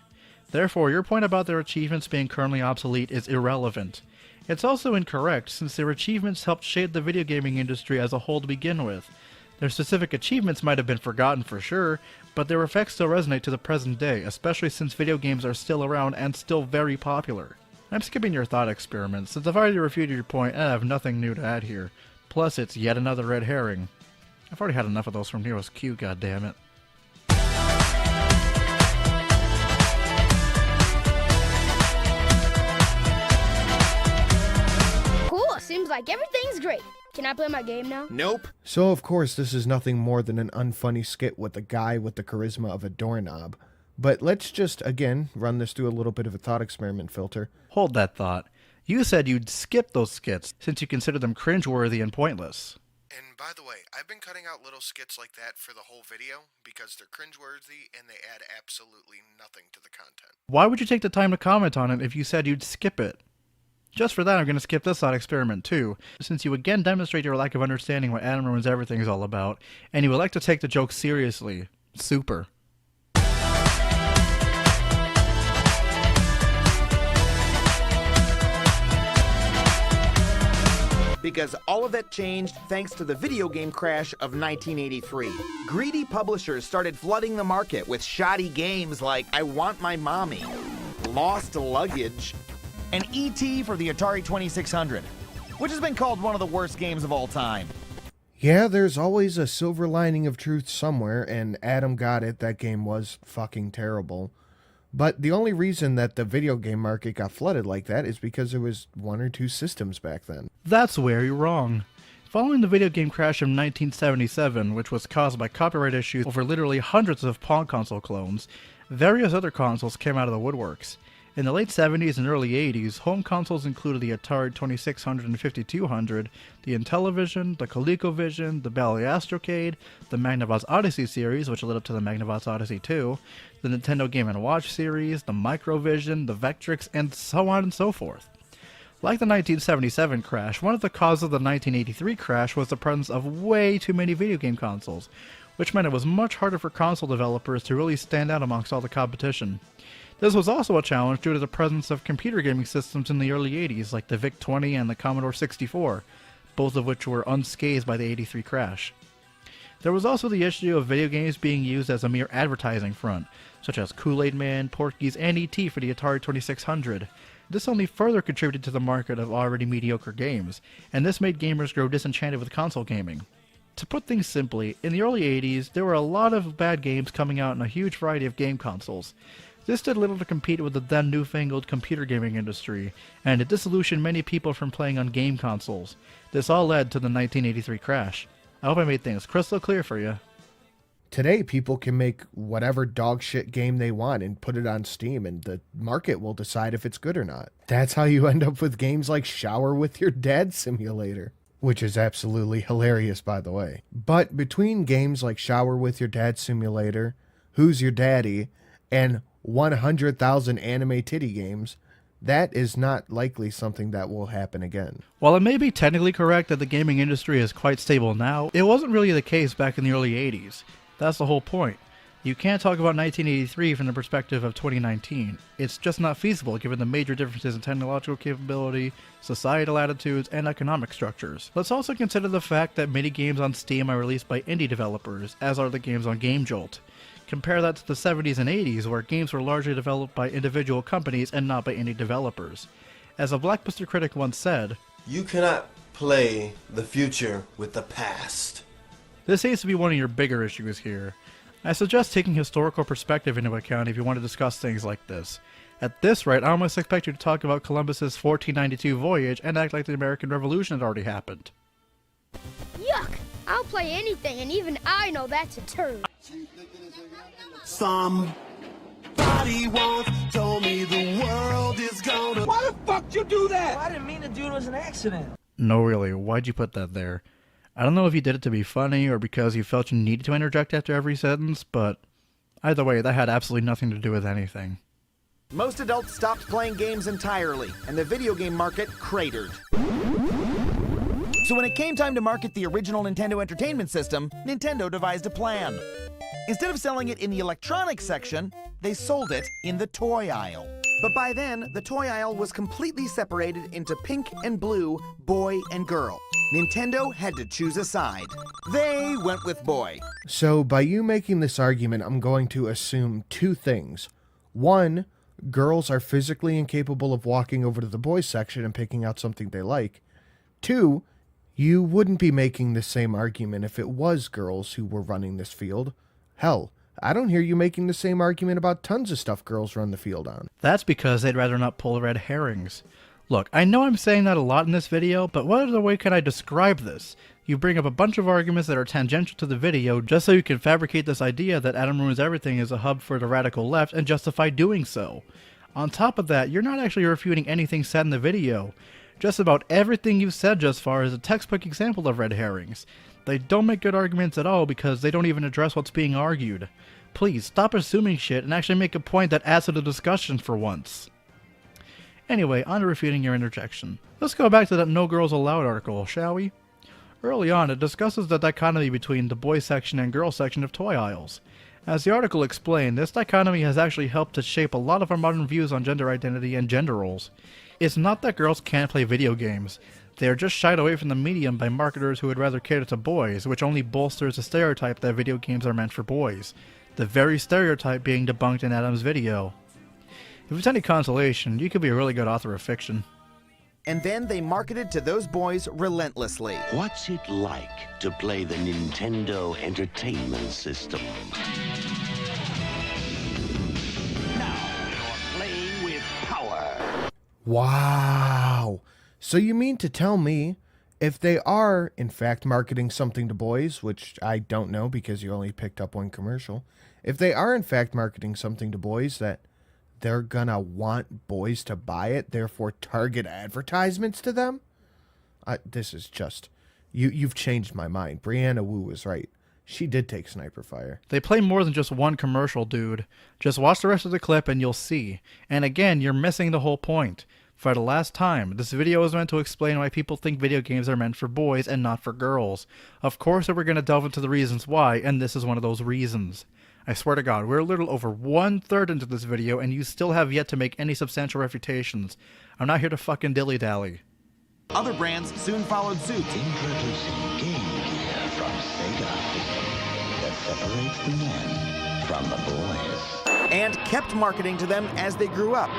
Therefore, your point about their achievements being currently obsolete is irrelevant. It's also incorrect, since their achievements helped shape the video gaming industry as a whole to begin with. Their specific achievements might have been forgotten for sure, but their effects still resonate to the present day, especially since video games are still around and still very popular. I'm skipping your thought experiment, since I've already refuted your point and I have nothing new to add here. Plus, it's yet another red herring. I've already had enough of those from Nero's Q, goddammit. Cool, seems like everything's great. Can I play my game now? Nope. So of course this is nothing more than an unfunny skit with a guy with the charisma of a doorknob. But let's just, again, run this through a little bit of a thought experiment filter. Hold that thought. You said you'd skip those skits, since you consider them cringeworthy and pointless. And by the way, I've been cutting out little skits like that for the whole video because they're cringeworthy and they add absolutely nothing to the content. Why would you take the time to comment on it if you said you'd skip it? Just for that, I'm going to skip this thought experiment too, since you again demonstrate your lack of understanding what Adam Ruins Everything is all about, and you would like to take the joke seriously. Super. Because all of that changed thanks to the video game crash of 1983. Greedy publishers started flooding the market with shoddy games like I Want My Mommy, Lost Luggage, and E.T. for the Atari 2600, which has been called one of the worst games of all time. Yeah, there's always a silver lining of truth somewhere, and Adam got it, that game was fucking terrible. But the only reason that the video game market got flooded like that is because there was one or two systems back then. That's where you're wrong. Following the video game crash of 1977, which was caused by copyright issues over literally hundreds of Pong console clones, various other consoles came out of the woodworks. In the late 70s and early 80s, home consoles included the Atari 2600 and 5200, the Intellivision, the ColecoVision, the Bally Astrocade, the Magnavox Odyssey series, which led up to the Magnavox Odyssey 2, the Nintendo Game & Watch series, the Microvision, the Vectrix, and so on and so forth. Like the 1977 crash, one of the causes of the 1983 crash was the presence of way too many video game consoles, which meant it was much harder for console developers to really stand out amongst all the competition. This was also a challenge due to the presence of computer gaming systems in the early 80s, like the VIC-20 and the Commodore 64, both of which were unscathed by the 83 crash. There was also the issue of video games being used as a mere advertising front, such as Kool-Aid Man, Porky's, and E.T. for the Atari 2600. This only further contributed to the market of already mediocre games, and this made gamers grow disenchanted with console gaming. To put things simply, in the early 80s, there were a lot of bad games coming out in a huge variety of game consoles. This did little to compete with the then newfangled computer gaming industry, and it disillusioned many people from playing on game consoles. This all led to the 1983 crash. I hope I made things crystal clear for you. Today, people can make whatever dog shit game they want and put it on Steam, and the market will decide if it's good or not. That's how you end up with games like Shower with Your Dad Simulator, which is absolutely hilarious, by the way. But between games like Shower with Your Dad Simulator, Who's Your Daddy, and 100,000 anime titty games, that is not likely something that will happen again. While it may be technically correct that the gaming industry is quite stable now, it wasn't really the case back in the early 80s. That's the whole point. You can't talk about 1983 from the perspective of 2019. It's just not feasible given the major differences in technological capability, societal attitudes, and economic structures. Let's also consider the fact that many games on Steam are released by indie developers, as are the games on GameJolt. Compare that to the 70s and 80s, where games were largely developed by individual companies and not by indie developers. As a Blackbuster critic once said, "You cannot play the future with the past." This seems to be one of your bigger issues here. I suggest taking historical perspective into account if you want to discuss things like this. At this rate, I almost expect you to talk about Columbus's 1492 voyage and act like the American Revolution had already happened. Yuck! I'll play anything, and even I know that's a turd. Somebody once told me the world is gonna... Why the fuck you do that? I didn't mean to do it. It was an accident. No, really, why'd you put that there? I don't know if you did it to be funny or because you felt you needed to interject after every sentence, but either way, that had absolutely nothing to do with anything. Most adults stopped playing games entirely, and the video game market cratered. So when it came time to market the original Nintendo Entertainment System, Nintendo devised a plan. Instead of selling it in the electronics section, they sold it in the toy aisle. But by then, the toy aisle was completely separated into pink and blue, boy and girl. Nintendo had to choose a side. They went with boy. So by you making this argument, I'm going to assume two things. One, girls are physically incapable of walking over to the boys section and picking out something they like. Two, you wouldn't be making the same argument if it was girls who were running this field. Hell, I don't hear you making the same argument about tons of stuff girls run the field on. That's because they'd rather not pull red herrings. Look, I know I'm saying that a lot in this video, but what other way can I describe this? You bring up a bunch of arguments that are tangential to the video just so you can fabricate this idea that Adam Ruins Everything is a hub for the radical left and justify doing so. On top of that, you're not actually refuting anything said in the video. Just about everything you've said just far is a textbook example of red herrings. They don't make good arguments at all because they don't even address what's being argued. Please, stop assuming shit and actually make a point that adds to the discussion for once. Anyway, on to refuting your interjection. Let's go back to that No Girls Allowed article, shall we? Early on, it discusses the dichotomy between the boys section and girls section of toy aisles. As the article explained, this dichotomy has actually helped to shape a lot of our modern views on gender identity and gender roles. It's not that girls can't play video games. They are just shied away from the medium by marketers who would rather cater to boys, which only bolsters the stereotype that video games are meant for boys. The very stereotype being debunked in Adam's video. If it's any consolation, you could be a really good author of fiction. And then they marketed to those boys relentlessly. What's it like to play the Nintendo Entertainment System? Now you're playing with power. Wow. So you mean to tell me, if they are, in fact, marketing something to boys, which I don't know because you only picked up one commercial, if they are, in fact, marketing something to boys, that they're gonna want boys to buy it, therefore target advertisements to them? This is just... You've changed my mind. Brianna Wu was right. She did take sniper fire. They play more than just one commercial, dude. Just watch the rest of the clip and you'll see. And again, you're missing the whole point. For the last time, this video is meant to explain why people think video games are meant for boys and not for girls. Of course, we're going to delve into the reasons why, and this is one of those reasons. I swear to God, we're a little over 1/3 into this video, and you still have yet to make any substantial refutations. I'm not here to fucking dilly-dally. Other brands soon followed suit. Introducing Game Gear from Sega that separates the men from the boys. And kept marketing to them as they grew up.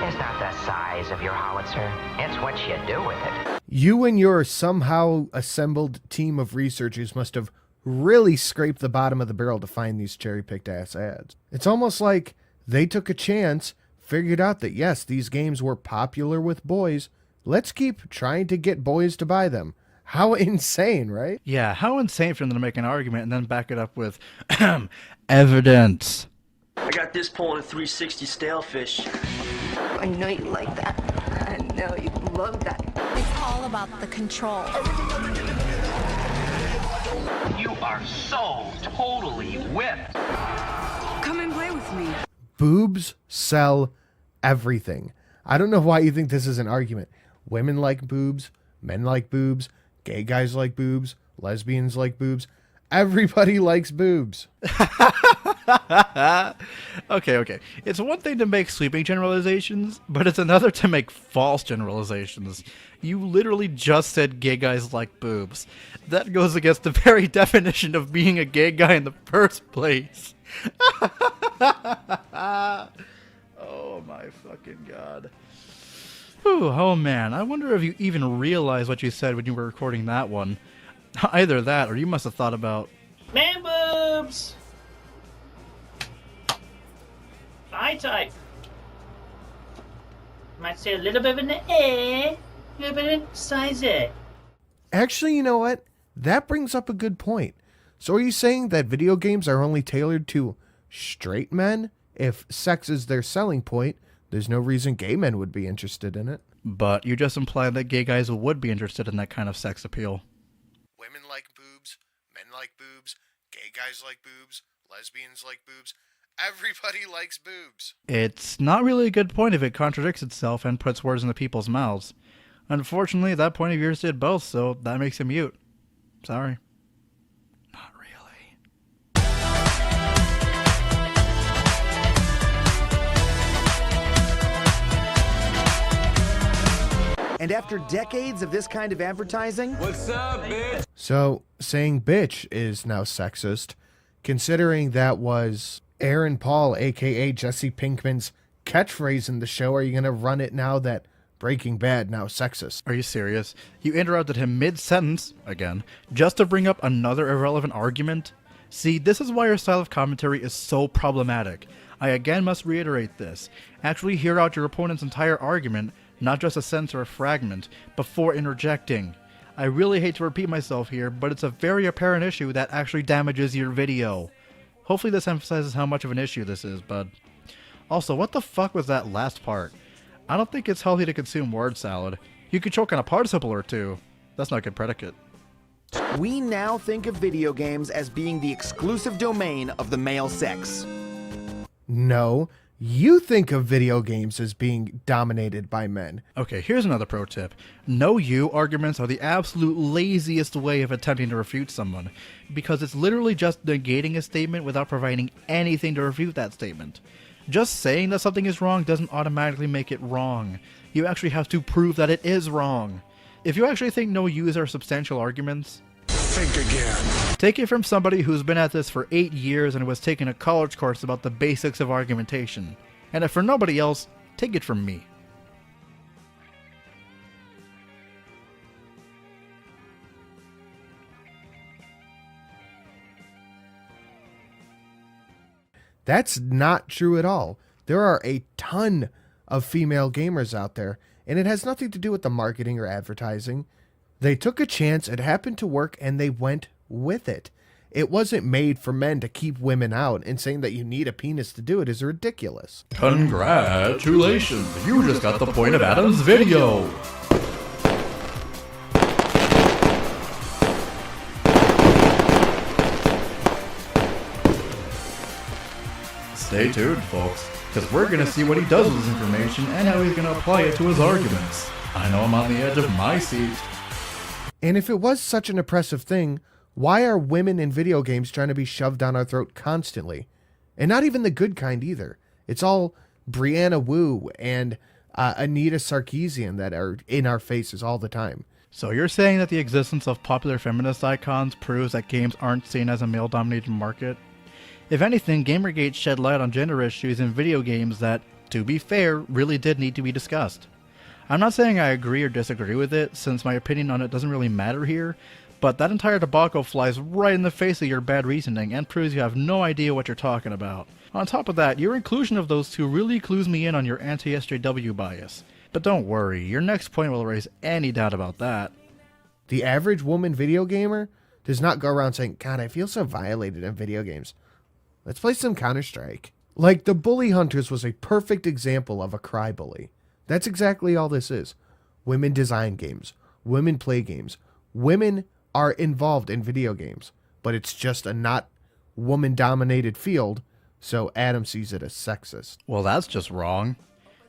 It's not the size of your howitzer, it's what you do with it. You and your somehow assembled team of researchers must have really scraped the bottom of the barrel to find these cherry-picked ass ads. It's almost like they took a chance, figured out that yes, these games were popular with boys. Let's keep trying to get boys to buy them. How insane, right? Yeah, how insane for them to make an argument and then back it up with evidence. I got this pulling a 360 stalefish. I know you like that. I know you love that. It's all about the control. You are so totally whipped. Come and play with me. Boobs sell everything. I don't know why you think this is an argument. Women like boobs, men like boobs, gay guys like boobs, lesbians like boobs. Everybody likes boobs. Okay. It's one thing to make sweeping generalizations, but it's another to make false generalizations. You literally just said gay guys like boobs. That goes against the very definition of being a gay guy in the first place. Oh my fucking God. Whew, oh man, I wonder if you even realized what you said when you were recording that one. Either that, or you must have thought about... Man boobs! I-type. Might say a little bit of an A, a little bit of size A. Actually, you know what? That brings up a good point. So are you saying that video games are only tailored to straight men? If sex is their selling point, there's no reason gay men would be interested in it. But you just implied that gay guys would be interested in that kind of sex appeal. Women like boobs, men like boobs, gay guys like boobs, lesbians like boobs. Everybody likes boobs. It's not really a good point if it contradicts itself and puts words into people's mouths. Unfortunately, that point of yours did both, so that makes him mute. Sorry. Not really. And after decades of this kind of advertising... What's up, bitch? So, saying bitch is now sexist, considering that was Aaron Paul, a.k.a. Jesse Pinkman's catchphrase in the show. Are you going to run it now that Breaking Bad now sexist? Are you serious? You interrupted him mid-sentence, again, just to bring up another irrelevant argument? See, this is why your style of commentary is so problematic. I again must reiterate this. Actually hear out your opponent's entire argument, not just a sentence or a fragment, before interjecting. I really hate to repeat myself here, but it's a very apparent issue that actually damages your video. Hopefully this emphasizes how much of an issue this is, bud. Also, what the fuck was that last part? I don't think it's healthy to consume word salad. You could choke on a participle or two. That's not a good predicate. We now think of video games as being the exclusive domain of the male sex. No, you think of video games as being dominated by men. Okay, here's another pro tip. No you arguments are the absolute laziest way of attempting to refute someone, because it's literally just negating a statement without providing anything to refute that statement. Just saying that something is wrong doesn't automatically make it wrong. You actually have to prove that it is wrong. If you actually think no yous are substantial arguments, think again. Take it from somebody who's been at this for 8 years and was taking a college course about the basics of argumentation. And if for nobody else, take it from me. That's not true at all. There are a ton of female gamers out there, and it has nothing to do with the marketing or advertising. They took a chance, it happened to work, and they went with it. It wasn't made for men to keep women out, and saying that you need a penis to do it is ridiculous. Congratulations, you just got the point of Adam's video. Stay tuned, folks, because we're going to see what he does with this information and how he's going to apply it to his arguments. I know I'm on the edge of my seat. And if it was such an oppressive thing, why are women in video games trying to be shoved down our throat constantly? And not even the good kind either. It's all Brianna Wu and Anita Sarkeesian that are in our faces all the time. So you're saying that the existence of popular feminist icons proves that games aren't seen as a male-dominated market? If anything, Gamergate shed light on gender issues in video games that, to be fair, really did need to be discussed. I'm not saying I agree or disagree with it, since my opinion on it doesn't really matter here, but that entire debacle flies right in the face of your bad reasoning and proves you have no idea what you're talking about. On top of that, your inclusion of those two really clues me in on your anti-SJW bias. But don't worry, your next point will erase any doubt about that. The average woman video gamer does not go around saying, God, I feel so violated in video games. Let's play some Counter-Strike. Like, the Bully Hunters was a perfect example of a cry bully. That's exactly all this is. Women design games. Women play games. Women are involved in video games. But it's just a not woman-dominated field, so Adam sees it as sexist. Well, that's just wrong.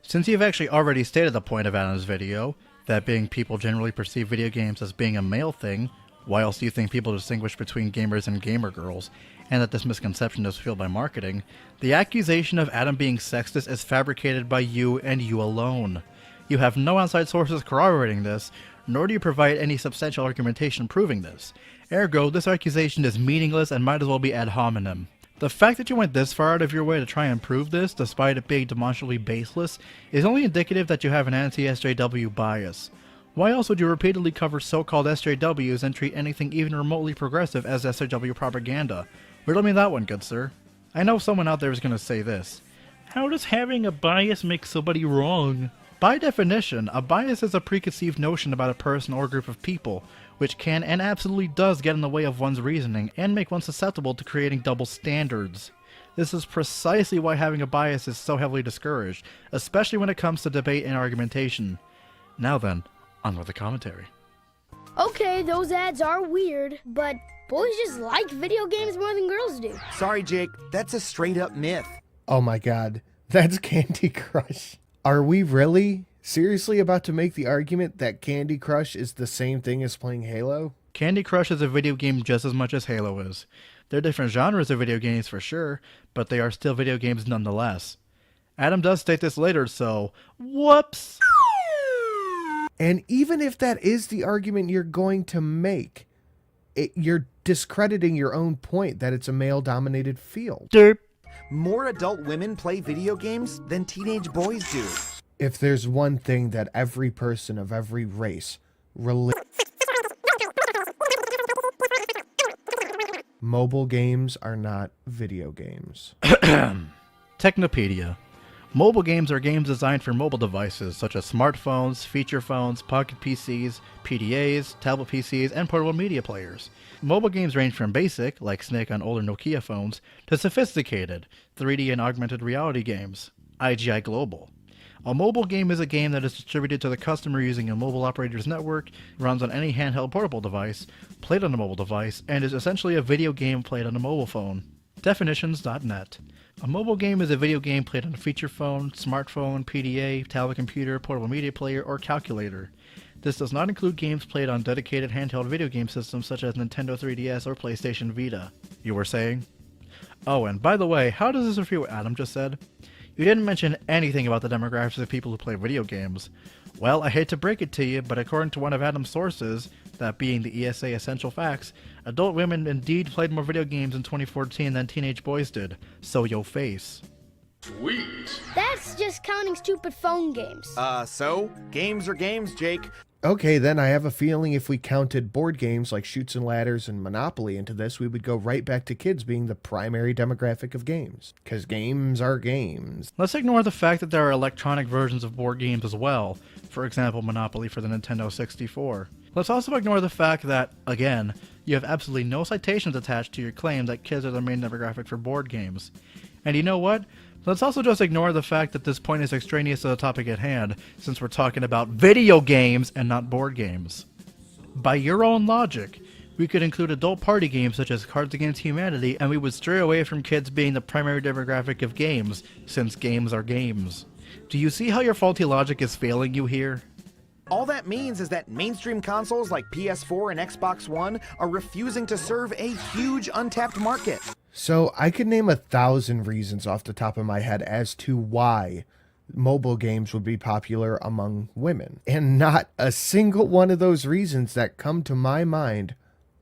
Since you've actually already stated the point of Adam's video, that being people generally perceive video games as being a male thing, why else do you think people distinguish between gamers and gamer girls, and that this misconception is fueled by marketing? The accusation of Adam being sexist is fabricated by you and you alone. You have no outside sources corroborating this, nor do you provide any substantial argumentation proving this. Ergo, this accusation is meaningless and might as well be ad hominem. The fact that you went this far out of your way to try and prove this, despite it being demonstrably baseless, is only indicative that you have an anti-SJW bias. Why else would you repeatedly cover so-called SJWs and treat anything even remotely progressive as SJW propaganda? Riddle me that one, good sir. I know someone out there is going to say this. How does having a bias make somebody wrong? By definition, a bias is a preconceived notion about a person or group of people, which can and absolutely does get in the way of one's reasoning and make one susceptible to creating double standards. This is precisely why having a bias is so heavily discouraged, especially when it comes to debate and argumentation. Now then, on with the commentary. Okay, those ads are weird, but boys just like video games more than girls do. Sorry, Jake, that's a straight up myth. Oh my god, that's Candy Crush. Are we really seriously about to make the argument that Candy Crush is the same thing as playing Halo? Candy Crush is a video game just as much as Halo is. They're different genres of video games for sure, but they are still video games nonetheless. Adam does state this later, so whoops! And even if that is the argument you're going to make, you're discrediting your own point that it's a male-dominated field. Derp. More adult women play video games than teenage boys do. If there's one thing that every person of every race mobile games are not video games. Technopedia. Mobile games are games designed for mobile devices such as smartphones, feature phones, pocket PCs, PDAs, tablet PCs, and portable media players. Mobile games range from basic, like Snake on older Nokia phones, to sophisticated, 3D and augmented reality games, IGI Global. A mobile game is a game that is distributed to the customer using a mobile operator's network, runs on any handheld portable device, played on a mobile device, and is essentially a video game played on a mobile phone. Definitions.net. A mobile game is a video game played on a feature phone, smartphone, PDA, tablet computer, portable media player, or calculator. This does not include games played on dedicated handheld video game systems such as Nintendo 3DS or PlayStation Vita. You were saying? Oh, and by the way, how does this refute what Adam just said? You didn't mention anything about the demographics of people who play video games. Well, I hate to break it to you, but according to one of Adam's sources, that being the ESA Essential Facts, adult women indeed played more video games in 2014 than teenage boys did. So yo face. Sweet. That's just counting stupid phone games. So? Games are games, Jake. Okay, then I have a feeling if we counted board games like Chutes and Ladders and Monopoly into this, we would go right back to kids being the primary demographic of games. Because games are games. Let's ignore the fact that there are electronic versions of board games as well. For example, Monopoly for the Nintendo 64. Let's also ignore the fact that, again, you have absolutely no citations attached to your claim that kids are the main demographic for board games. And you know what? Let's also just ignore the fact that this point is extraneous to the topic at hand, since we're talking about video games and not board games. By your own logic, we could include adult party games such as Cards Against Humanity, and we would stray away from kids being the primary demographic of games, since games are games. Do you see how your faulty logic is failing you here? All that means is that mainstream consoles like PS4 and Xbox One are refusing to serve a huge untapped market. So I could name 1,000 reasons off the top of my head as to why mobile games would be popular among women. And not a single one of those reasons that come to my mind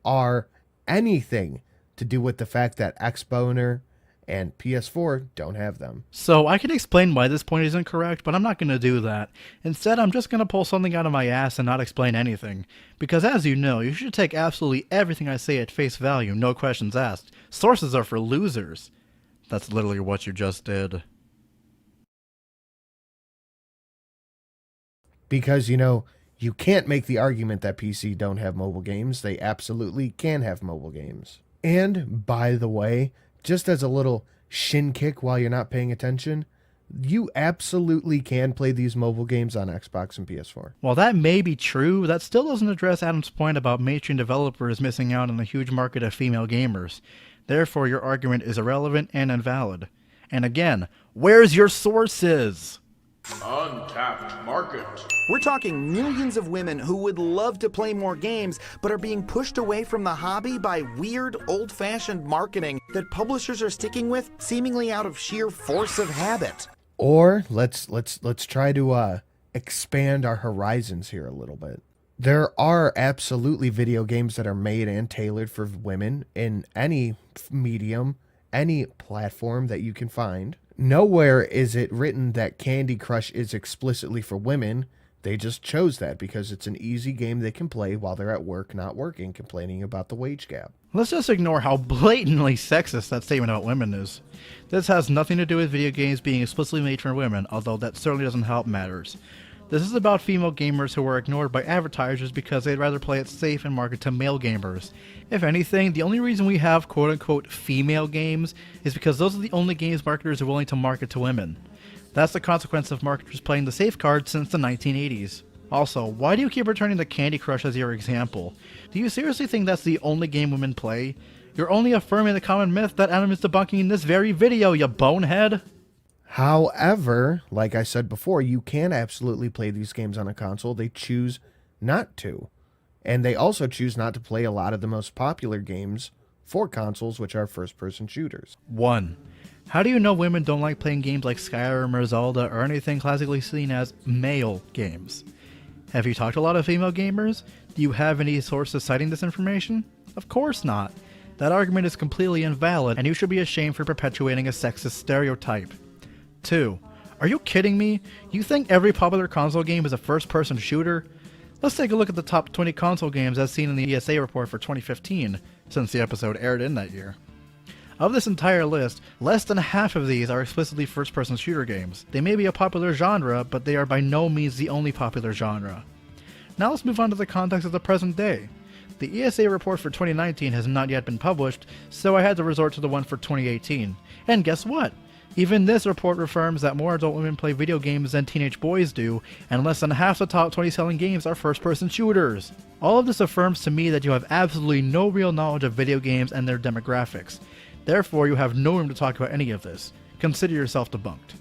are anything to do with the fact that Xboner and PS4 don't have them. So I can explain why this point is incorrect, but I'm not going to do that. Instead, I'm just going to pull something out of my ass and not explain anything. Because as you know, you should take absolutely everything I say at face value, no questions asked. Sources are for losers. That's literally what you just did. Because, you can't make the argument that PC don't have mobile games. They absolutely can have mobile games. And, by the way, just as a little shin kick while you're not paying attention, you absolutely can play these mobile games on Xbox and PS4. While that may be true, that still doesn't address Adam's point about mainstream developers missing out on the huge market of female gamers. Therefore, your argument is irrelevant and invalid. And again, where's your sources? Untapped market. We're talking millions of women who would love to play more games, but are being pushed away from the hobby by weird, old-fashioned marketing that publishers are sticking with, seemingly out of sheer force of habit. Or let's try to expand our horizons here a little bit. There are absolutely video games that are made and tailored for women in any medium, any platform that you can find. Nowhere is it written that Candy Crush is explicitly for women. They just chose that because it's an easy game they can play while they're at work, not working, complaining about the wage gap. Let's just ignore how blatantly sexist that statement about women is. This has nothing to do with video games being explicitly made for women, although that certainly doesn't help matters. This is about female gamers who are ignored by advertisers because they'd rather play it safe and market to male gamers. If anything, the only reason we have quote-unquote female games is because those are the only games marketers are willing to market to women. That's the consequence of marketers playing the safe card since the 1980s. Also, why do you keep returning to Candy Crush as your example? Do you seriously think that's the only game women play? You're only affirming the common myth that Adam is debunking in this very video, you bonehead! However, like I said before, you can absolutely play these games on a console. They choose not to. And they also choose not to play a lot of the most popular games for consoles, which are first-person shooters. 1. How do you know women don't like playing games like Skyrim or Zelda or anything classically seen as male games? Have you talked to a lot of female gamers? Do you have any sources citing this information? Of course not. That argument is completely invalid, and you should be ashamed for perpetuating a sexist stereotype. 2. Are you kidding me? You think every popular console game is a first-person shooter? Let's take a look at the top 20 console games as seen in the ESA report for 2015, since the episode aired in that year. Of this entire list, less than half of these are explicitly first-person shooter games. They may be a popular genre, but they are by no means the only popular genre. Now let's move on to the context of the present day. The ESA report for 2019 has not yet been published, so I had to resort to the one for 2018. And guess what? Even this report affirms that more adult women play video games than teenage boys do, and less than half the top 20 selling games are first-person shooters. All of this affirms to me that you have absolutely no real knowledge of video games and their demographics. Therefore, you have no room to talk about any of this. Consider yourself debunked.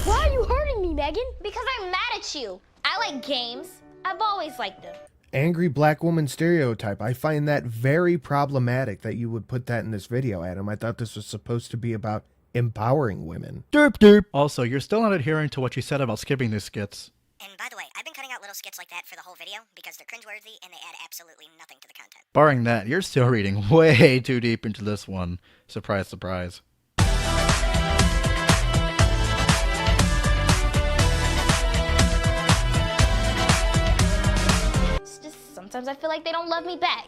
Why are you hurting me, Megan? Because I'm mad at you. I like games. I've always liked them. Angry black woman stereotype. I find that very problematic that you would put that in this video, Adam. I thought this was supposed to be about empowering women. Derp derp. Also, you're still not adhering to what you said about skipping these skits. And by the way, I've been cutting out little skits like that for the whole video because they're cringeworthy and they add absolutely nothing to the content. Barring that, you're still reading way too deep into this one. Surprise, surprise. Sometimes I feel like they don't love me back.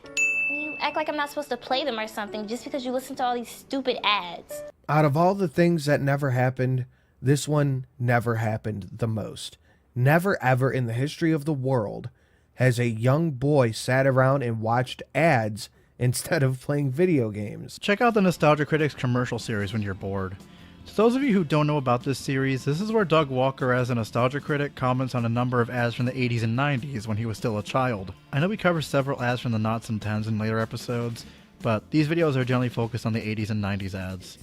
You act like I'm not supposed to play them or something just because you listen to all these stupid ads. Out of all the things that never happened, this one never happened the most. Never ever in the history of the world has a young boy sat around and watched ads instead of playing video games. Check out the Nostalgia Critics commercial series when you're bored. To those of you who don't know about this series, this is where Doug Walker as a nostalgia critic comments on a number of ads from the 80s and 90s when he was still a child. I know we cover several ads from the noughts and tens in later episodes, but these videos are generally focused on the 80s and 90s ads.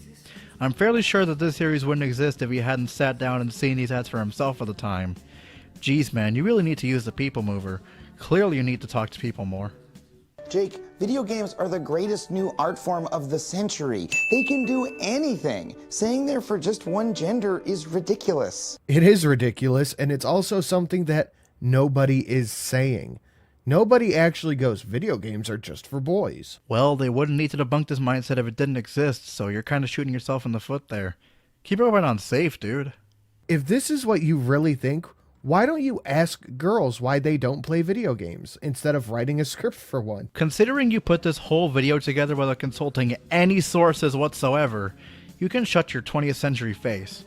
I'm fairly sure that this series wouldn't exist if he hadn't sat down and seen these ads for himself at the time. Jeez man, you really need to use the people mover. Clearly you need to talk to people more. Jake, video games are the greatest new art form of the century. They can do anything. Saying they're for just one gender is ridiculous. It is ridiculous, and it's also something that nobody is saying. Nobody actually goes, video games are just for boys. Well, they wouldn't need to debunk this mindset if it didn't exist, so you're kind of shooting yourself in the foot there. Keep it right on safe, dude. If this is what you really think, why don't you ask girls why they don't play video games instead of writing a script for one? Considering you put this whole video together without consulting any sources whatsoever, you can shut your 20th century face.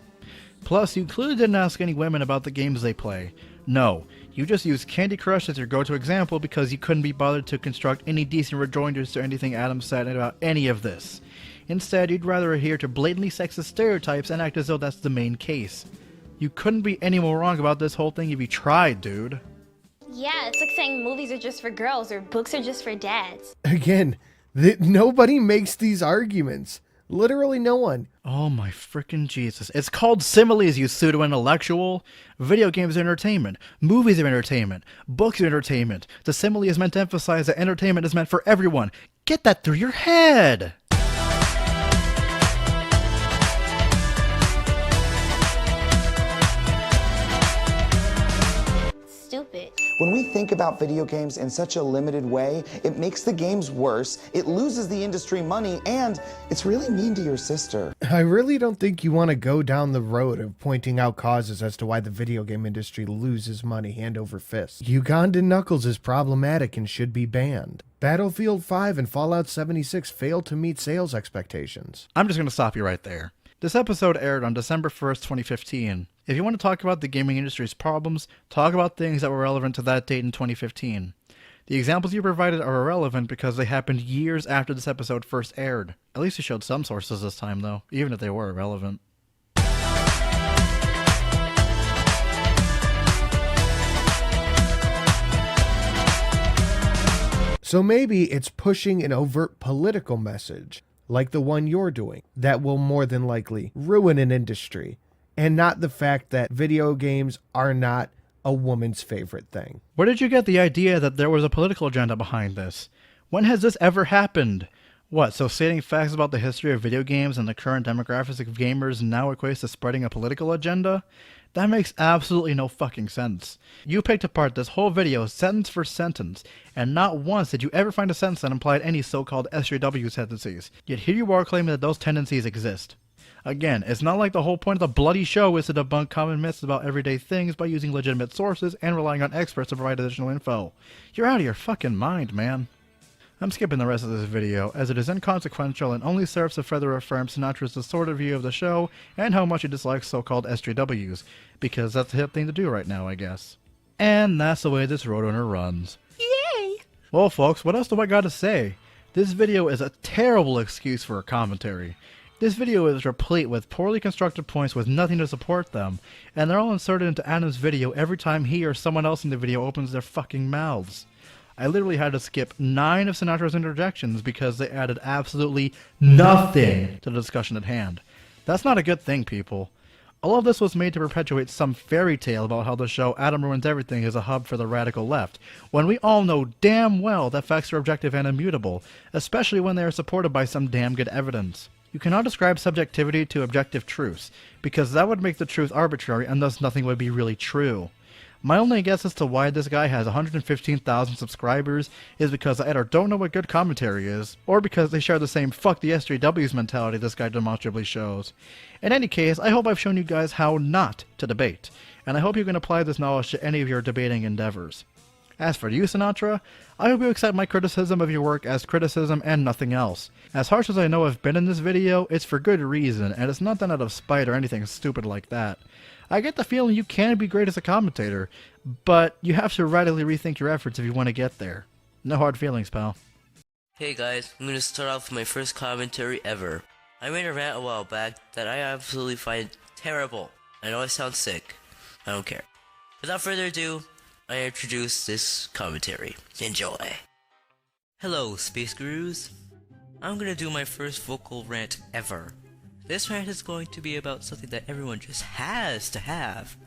Plus, you clearly didn't ask any women about the games they play. No, you just used Candy Crush as your go-to example because you couldn't be bothered to construct any decent rejoinders to anything Adam said about any of this. Instead, you'd rather adhere to blatantly sexist stereotypes and act as though that's the main case. You couldn't be any more wrong about this whole thing if you tried, dude. Yeah, it's like saying movies are just for girls or books are just for dads. Again, nobody makes these arguments. Literally no one. Oh my frickin' Jesus. It's called similes, you pseudo-intellectual. Video games are entertainment. Movies are entertainment. Books are entertainment. The simile is meant to emphasize that entertainment is meant for everyone. Get that through your head! Stupid. When we think about video games in such a limited way, it makes the games worse, it loses the industry money, and it's really mean to your sister. I really don't think you want to go down the road of pointing out causes as to why the video game industry loses money hand over fist. Ugandan Knuckles is problematic and should be banned. Battlefield 5 and Fallout 76 failed to meet sales expectations. I'm just going to stop you right there. This episode aired on December 1st, 2015. If you want to talk about the gaming industry's problems, talk about things that were relevant to that date in 2015. The examples you provided are irrelevant because they happened years after this episode first aired. At least you showed some sources this time though, even if they were irrelevant. So maybe it's pushing an overt political message, like the one you're doing, that will more than likely ruin an industry, and not the fact that video games are not a woman's favorite thing. Where did you get the idea that there was a political agenda behind this? When has this ever happened? What, so stating facts about the history of video games and the current demographics of gamers now equates to spreading a political agenda? That makes absolutely no fucking sense. You picked apart this whole video sentence for sentence, and not once did you ever find a sentence that implied any so-called SJW tendencies. Yet here you are claiming that those tendencies exist. Again, it's not like the whole point of the bloody show is to debunk common myths about everyday things by using legitimate sources and relying on experts to provide additional info. You're out of your fucking mind, man. I'm skipping the rest of this video, as it is inconsequential and only serves to further affirm Sinatra's distorted view of the show and how much he dislikes so-called SJWs, because that's the hip thing to do right now, I guess. And that's the way this Roadrunner runs. Yay! Well folks, what else do I gotta say? This video is a terrible excuse for a commentary. This video is replete with poorly constructed points with nothing to support them, and they're all inserted into Adam's video every time he or someone else in the video opens their fucking mouths. I literally had to skip 9 of Sinatra's interjections because they added absolutely nothing to the discussion at hand. That's not a good thing, people. All of this was made to perpetuate some fairy tale about how the show Adam Ruins Everything is a hub for the radical left, when we all know damn well that facts are objective and immutable, especially when they are supported by some damn good evidence. You cannot ascribe subjectivity to objective truths, because that would make the truth arbitrary and thus nothing would be really true. My only guess as to why this guy has 115,000 subscribers is because I either don't know what good commentary is, or because they share the same fuck the SJWs mentality this guy demonstrably shows. In any case, I hope I've shown you guys how not to debate, and I hope you can apply this knowledge to any of your debating endeavors. As for you, Sinatra, I hope you accept my criticism of your work as criticism and nothing else. As harsh as I know I've been in this video, it's for good reason, and it's not done out of spite or anything stupid like that. I get the feeling you can be great as a commentator, but you have to radically rethink your efforts if you want to get there. No hard feelings, pal. Hey guys, I'm gonna start off with my first commentary ever. I made a rant a while back that I absolutely find terrible. I know I sound sick. I don't care. Without further ado, I introduce this commentary. Enjoy. Hello, Space Gurus. I'm gonna do my first vocal rant ever. This rant is going to be about something that everyone just has to have.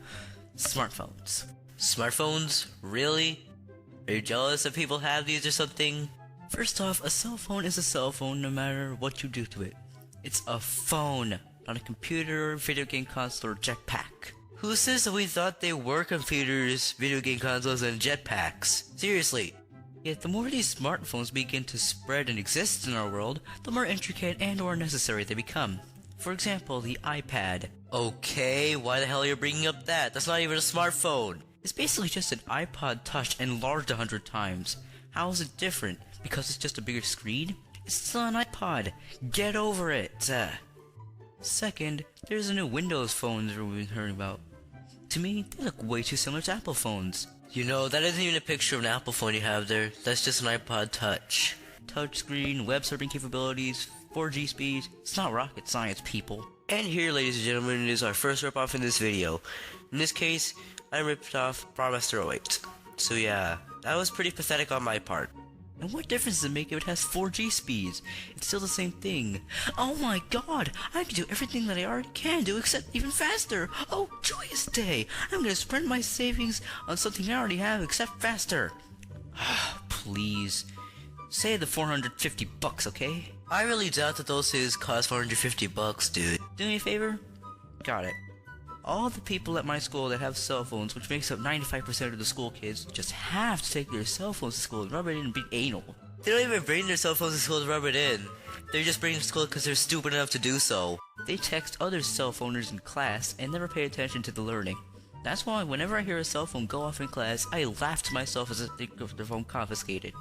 Smartphones. Smartphones? Really? Are you jealous that people have these or something? First off, a cell phone is a cell phone no matter what you do to it. It's a phone, not a computer, video game console, or jetpack. Who says that we thought they were computers, video game consoles, and jetpacks? Seriously. Yet the more these smartphones begin to spread and exist in our world, the more intricate and or necessary they become. For example, the iPad. Okay, why the hell are you bringing up that? That's not even a smartphone. It's basically just an iPod Touch enlarged 100 times. How is it different? Because it's just a bigger screen? It's still an iPod. Get over it. Second, there's the new Windows phones we've been hearing about. To me, they look way too similar to Apple phones. You know, that isn't even a picture of an Apple phone you have there. That's just an iPod Touch. Touchscreen, web surfing capabilities, 4G speeds. It's not rocket science, people. And here, ladies and gentlemen, is our first rip-off in this video. In this case, I ripped off Brahmaster 08. So yeah, that was pretty pathetic on my part. And what difference does it make if it has 4G speeds? It's still the same thing. Oh my god, I can do everything that I already can do except even faster. Oh, joyous day. I'm gonna spend my savings on something I already have except faster. Please. Say the 450 bucks, okay? I really doubt that those things cost 450 bucks, dude. Do me a favor? Got it. All the people at my school that have cell phones, which makes up 95% of the school kids, just have to take their cell phones to school and rub it in and be anal. They don't even bring their cell phones to school to rub it in. They're just bringing it to school because they're stupid enough to do so. They text other cell phoners in class and never pay attention to the learning. That's why whenever I hear a cell phone go off in class, I laugh to myself as I think of their phone confiscated.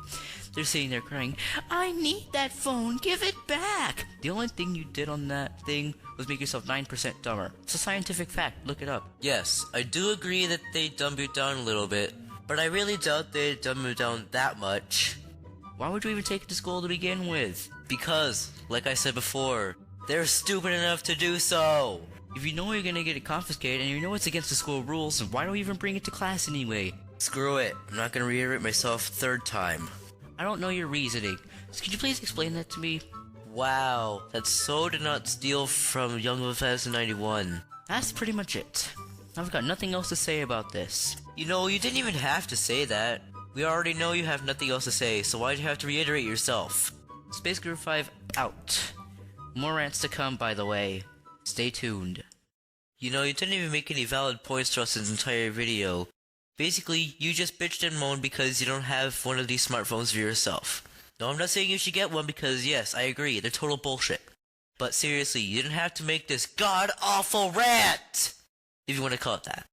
They're sitting there crying, I need that phone, give it back! The only thing you did on that thing was make yourself 9% dumber. It's a scientific fact, look it up. Yes, I do agree that they dumbed it down a little bit, but I really doubt they dumbed it down that much. Why would you even take it to school to begin with? Because, like I said before, they're stupid enough to do so! If you know you're gonna get it confiscated and you know it's against the school rules, then why don't you even bring it to class anyway? Screw it, I'm not gonna reiterate myself a third time. I don't know your reasoning, so could you please explain that to me? Wow, that so did not steal from Young 2091. That's pretty much it. I've got nothing else to say about this. You know, you didn't even have to say that. We already know you have nothing else to say, so why'd you have to reiterate yourself? SpaceGuru5 out. More rants to come, by the way. Stay tuned. You know, you didn't even make any valid points throughout this entire video. Basically, you just bitched and moaned because you don't have one of these smartphones for yourself. No, I'm not saying you should get one because, yes, I agree, they're total bullshit. But seriously, you didn't have to make this god-awful rant! If you want to call it that.